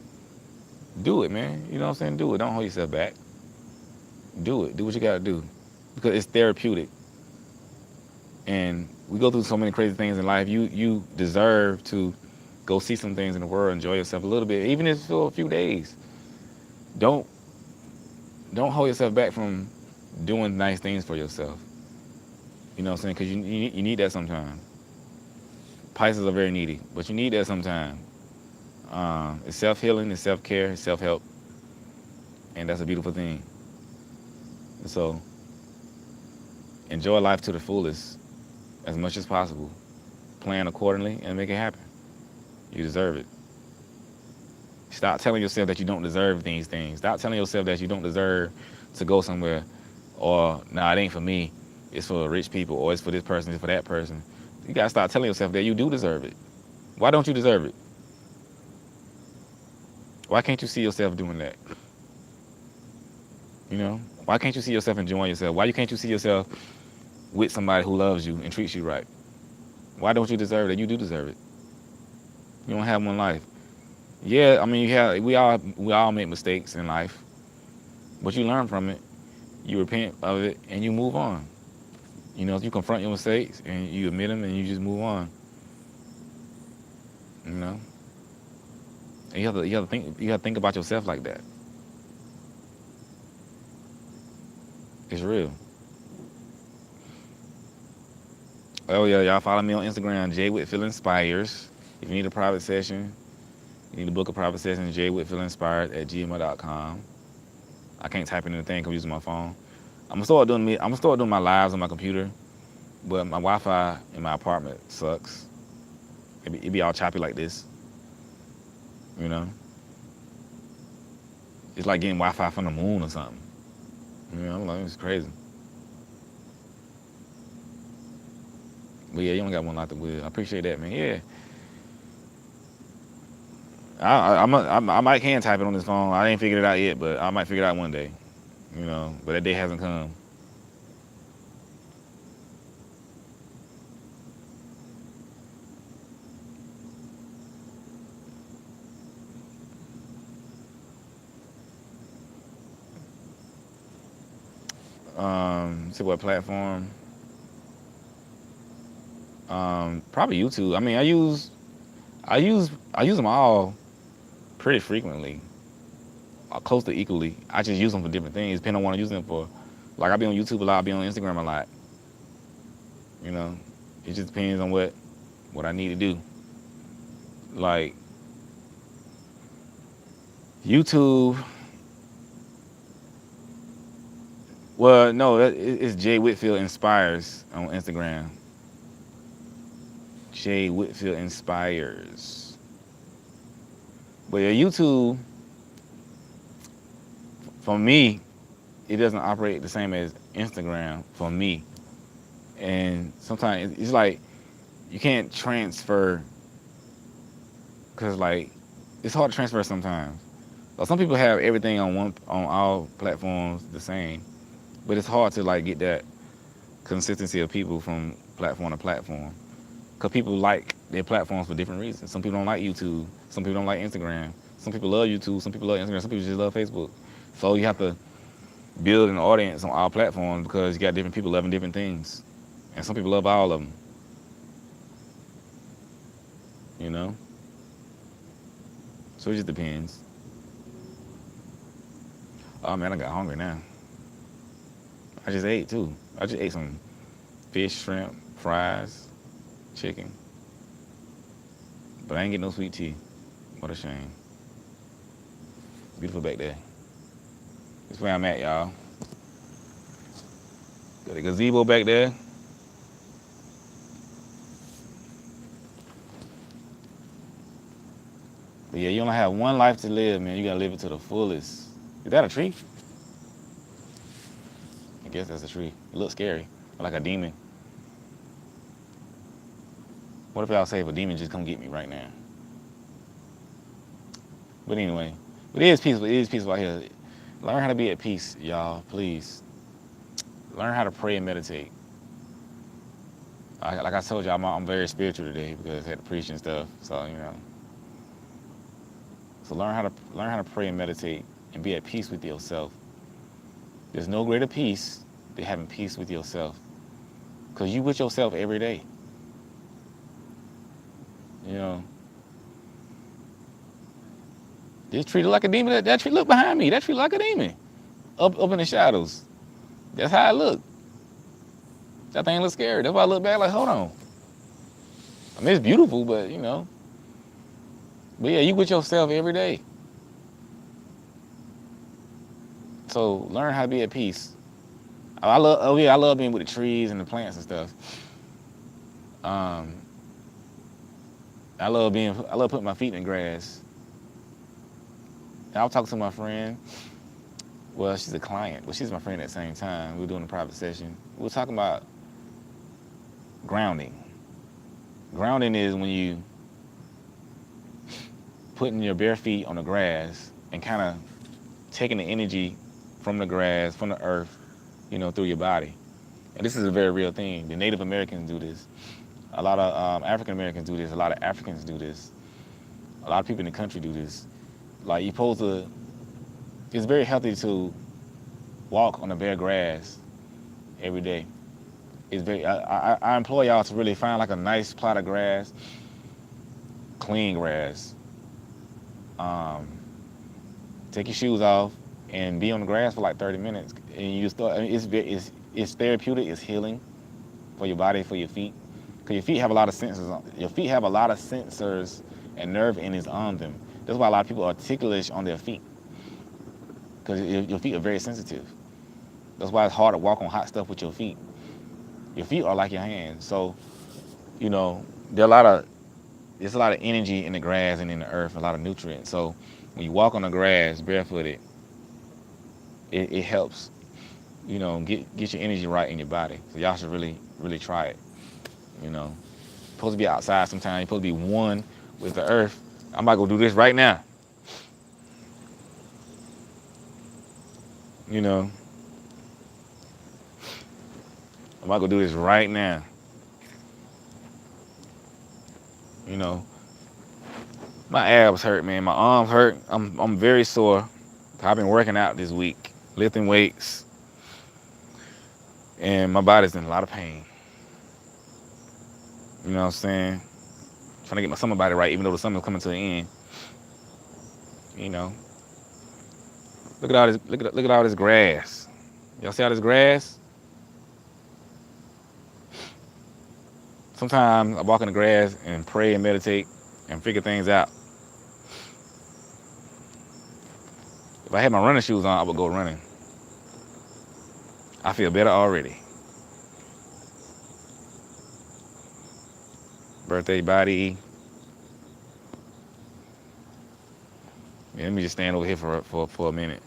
A: do it, man. You know what I'm saying? Do it. Don't hold yourself back. Do it. Do what you gotta do because it's therapeutic. And we go through so many crazy things in life. You deserve to go see some things in the world, enjoy yourself a little bit, even if it's for a few days. Don't hold yourself back from doing nice things for yourself. You know what I'm saying? Because you need that sometimes. Pisces are very needy, but you need that sometimes. It's self-healing, it's self-care, it's self-help, and that's a beautiful thing. And so, enjoy life to the fullest as much as possible. Plan accordingly and make it happen. You deserve it. Stop telling yourself that you don't deserve these things. Stop telling yourself that you don't deserve to go somewhere, or nah, it ain't for me. It's for rich people, or it's for this person, it's for that person. You gotta start telling yourself that you do deserve it. Why don't you deserve it? Why can't you see yourself doing that? Why can't you see yourself enjoying yourself? Why can't you see yourself with somebody who loves you and treats you right? Why don't you deserve it? You do deserve it. You don't have one life. Yeah, I mean, we all make mistakes in life, but you learn from it, you repent of it, and you move on. You confront your mistakes and you admit them, and you just move on. And you have to think about yourself like that. It's real. Oh yeah, y'all follow me on Instagram, J Whitfield Inspires. If you need a private session, you need to book a private session, jwhitfieldinspired@gmail.com. I can't type in anything 'cause I'm using my phone. I'm gonna start doing my lives on my computer, but my Wi-Fi in my apartment sucks. It be all choppy like this, you know. It's like getting Wi-Fi from the moon or something. You know, I'm like, it's crazy. But yeah, you only got one lot to wheel. I appreciate that, man. Yeah. I might can type it on this phone. I ain't figured it out yet, but I might figure it out one day. You know, but that day hasn't come. See what platform? Probably YouTube. I mean, I use them all pretty frequently, close to equally. I just use them for different things, depending on what I use them for. Like I be on YouTube a lot, I be on Instagram a lot. You know, it just depends on what I need to do. Like YouTube. Well, no, it's Jay Whitfield Inspires on Instagram. Jay Whitfield Inspires. But yeah, YouTube, for me, it doesn't operate the same as Instagram for me. And sometimes it's like you can't transfer, because like it's hard to transfer sometimes. Like some people have everything on all platforms the same, but it's hard to like get that consistency of people from platform to platform. Because people like their platforms for different reasons. Some people don't like YouTube. Some people don't like Instagram. Some people love YouTube. Some people love Instagram. Some people just love Facebook. So you have to build an audience on all platforms because you got different people loving different things. And some people love all of them. You know? So it just depends. Oh man, I got hungry now. I just ate too. I just ate some fish, shrimp, fries, chicken. But I ain't getting no sweet tea. What a shame. Beautiful back there. That's where I'm at, y'all. Got a gazebo back there. But yeah, you only have one life to live, man. You gotta live it to the fullest. Is that a tree? I guess that's a tree. It looks scary, like a demon. What if y'all say if a demon just come get me right now? But anyway, but it is peaceful. It is peaceful out here. Learn how to be at peace, y'all. Please. Learn how to pray and meditate. Like I told y'all, I'm very spiritual today because I had to preach and stuff. So you know. So learn how to pray and meditate and be at peace with yourself. There's no greater peace than having peace with yourself. Because you with yourself every day. You know. This tree look like a demon. That tree look behind me. That tree look like a demon. Up in the shadows. That's how it look. That thing looks scary. That's why I look back like, hold on. I mean, it's beautiful, but you know. But yeah, you with yourself every day. So learn how to be at peace. I love being with the trees and the plants and stuff. I love putting my feet in the grass. And I was talking to my friend. Well, she's a client, but she's my friend at the same time. We were doing a private session. We were talking about grounding. Grounding is when you putting your bare feet on the grass and kind of taking the energy from the grass, from the earth, you know, through your body. And this is a very real thing. The Native Americans do this. A lot of African Americans do this. A lot of Africans do this. A lot of people in the country do this. Like you're supposed to, it's very healthy to walk on the bare grass every day. It's very, I implore y'all to really find like a nice plot of grass, clean grass. Take your shoes off and be on the grass for like 30 minutes. And you start, I mean, it's therapeutic, it's healing for your body, for your feet. Because your feet have a lot of sensors. Your feet have a lot of sensors and nerve endings on them. That's why a lot of people are ticklish on their feet. because your feet are very sensitive. That's why it's hard to walk on hot stuff with your feet. Your feet are like your hands. So, you know, there's a lot of energy in the grass and in the earth, a lot of nutrients. So when you walk on the grass barefooted, it helps, you know, get your energy right in your body. So y'all should really try it. You know, you're supposed to be outside sometimes. You're supposed to be one with the earth. I'm about to go do this right now. You know, I'm about to go do this right now. You know, my abs hurt, man. My arms hurt. I'm very sore. I've been working out this week, lifting weights, and my body's in a lot of pain. You know what I'm saying? Trying to get my summer body right, even though the summer's coming to the end. You know, look at all this. Look at all this grass. Y'all see all this grass? Sometimes I walk in the grass and pray and meditate and figure things out. If I had my running shoes on, I would go running. I feel better already. Birthday body. Yeah, let me just stand over here for a minute.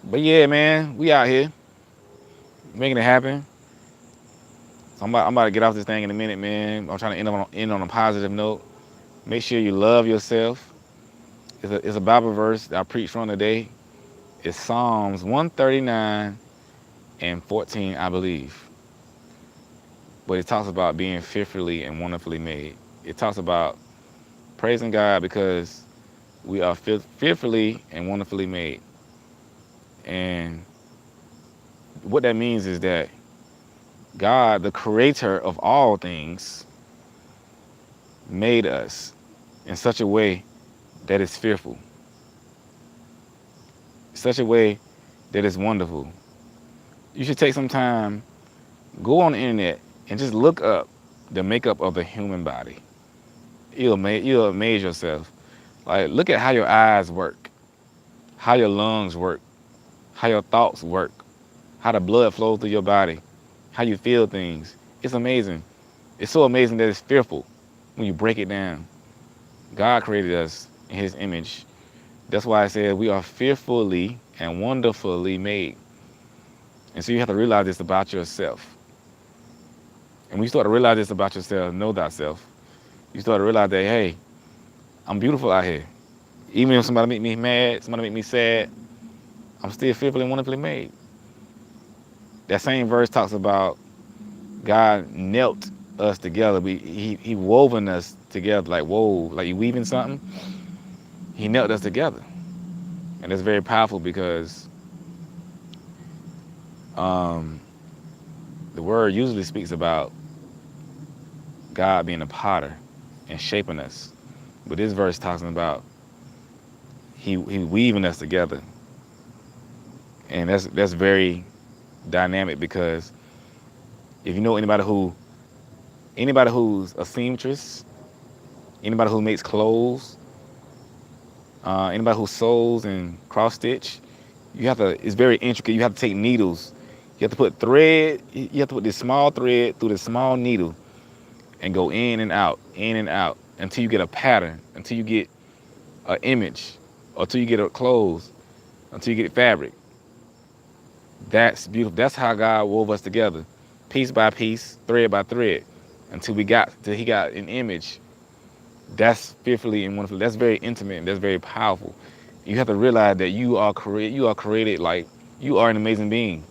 A: But yeah, man, we out here making it happen. So I'm about to get off this thing in a minute, man. I'm trying to end on a positive note. Make sure you love yourself. It's a Bible verse that I preached from today. It's Psalms 139 and 14, I believe. But it talks about being fearfully and wonderfully made. It talks about praising God because we are fearfully and wonderfully made. And what that means is that God, the creator of all things, made us in such a way that is fearful, such a way that is wonderful. You should take some time, go on the internet, and just look up the makeup of the human body. You'll amaze yourself. Like, look at how your eyes work, how your lungs work, how your thoughts work, how the blood flows through your body, how you feel things. It's amazing. It's so amazing that it's fearful when you break it down. God created us in his image. That's why I said we are fearfully and wonderfully made. And so you have to realize this about yourself. And when you start to realize this about yourself, know thyself, you start to realize that, hey, I'm beautiful out here. Even if somebody make me mad, somebody make me sad, I'm still fearfully and wonderfully made. That same verse talks about God knelt us together. He woven us together, like wove, like you weaving something. He knelt us together. And that's very powerful because the word usually speaks about God being a potter and shaping us. But this verse talks about he weaving us together. And that's very dynamic because if you know anybody who's a seamstress, anybody who makes clothes, anybody who sews and cross stitch, it's very intricate. You have to take needles. You have to put thread, you have to put this small thread through this small needle and go in and out until you get a pattern, until you get an image, or until you get a clothes, until you get fabric. That's beautiful. That's how God wove us together, piece by piece, thread by thread, until he got an image. That's fearfully and wonderfully. That's very intimate and that's very powerful. You have to realize that you are created like you are an amazing being.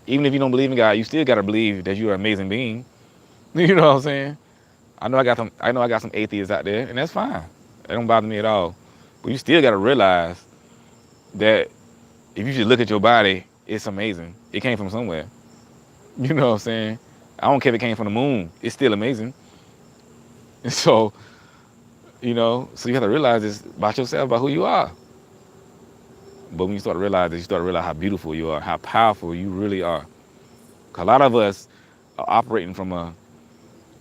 A: Even if you don't believe in God, you still gotta believe that you are an amazing being. You know what I'm saying? I know I got some atheists out there, and that's fine. That don't bother me at all. But you still gotta realize that if you just look at your body, it's amazing. It came from somewhere. You know what I'm saying? I don't care if it came from the moon. It's still amazing. And so, you have to realize this about yourself, about who you are. But when you start to realize this, you start to realize how beautiful you are, how powerful you really are. 'Cause a lot of us are operating from a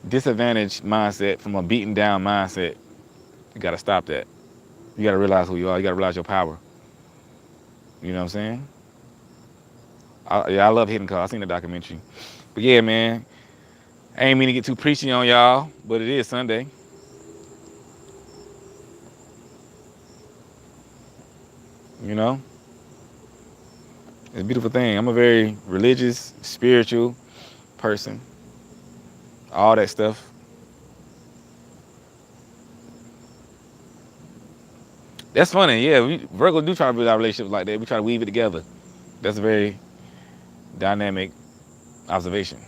A: disadvantaged mindset, from a beaten down mindset. You gotta stop that. You gotta realize who you are. You gotta realize your power. You know what I'm saying? I love Hidden Call. I seen the documentary. But yeah, man, I ain't mean to get too preachy on y'all, but it is Sunday. You know, it's a beautiful thing. I'm a very religious, spiritual person. All that stuff. That's funny. Yeah, Virgo do try to build our relationships like that. We try to weave it together. That's a very dynamic observation.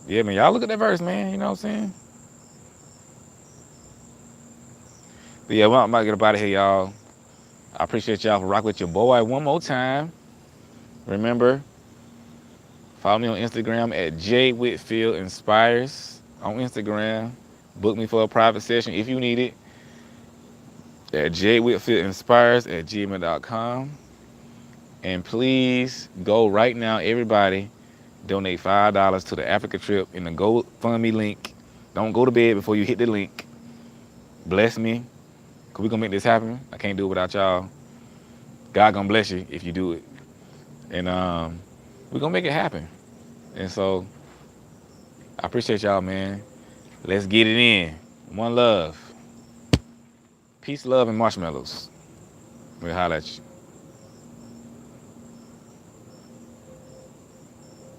A: Yeah, man, y'all look at that verse, man. You know what I'm saying? But yeah, well, I'm about to get up out of here, y'all. I appreciate y'all for rocking with your boy one more time. Remember, follow me on Instagram at jwhitfieldinspires on Instagram. Book me for a private session if you need it at jwhitfieldinspires@gmail.com. And please go right now, everybody. Donate $5 to the Africa trip in the GoFundMe link. Don't go to bed before you hit the link. Bless me, because we're going to make this happen. I can't do it without y'all. God going to bless you if you do it. And we're going to make it happen. And so I appreciate y'all, man. Let's get it in. One love. Peace, love, and marshmallows. We'll holler at you.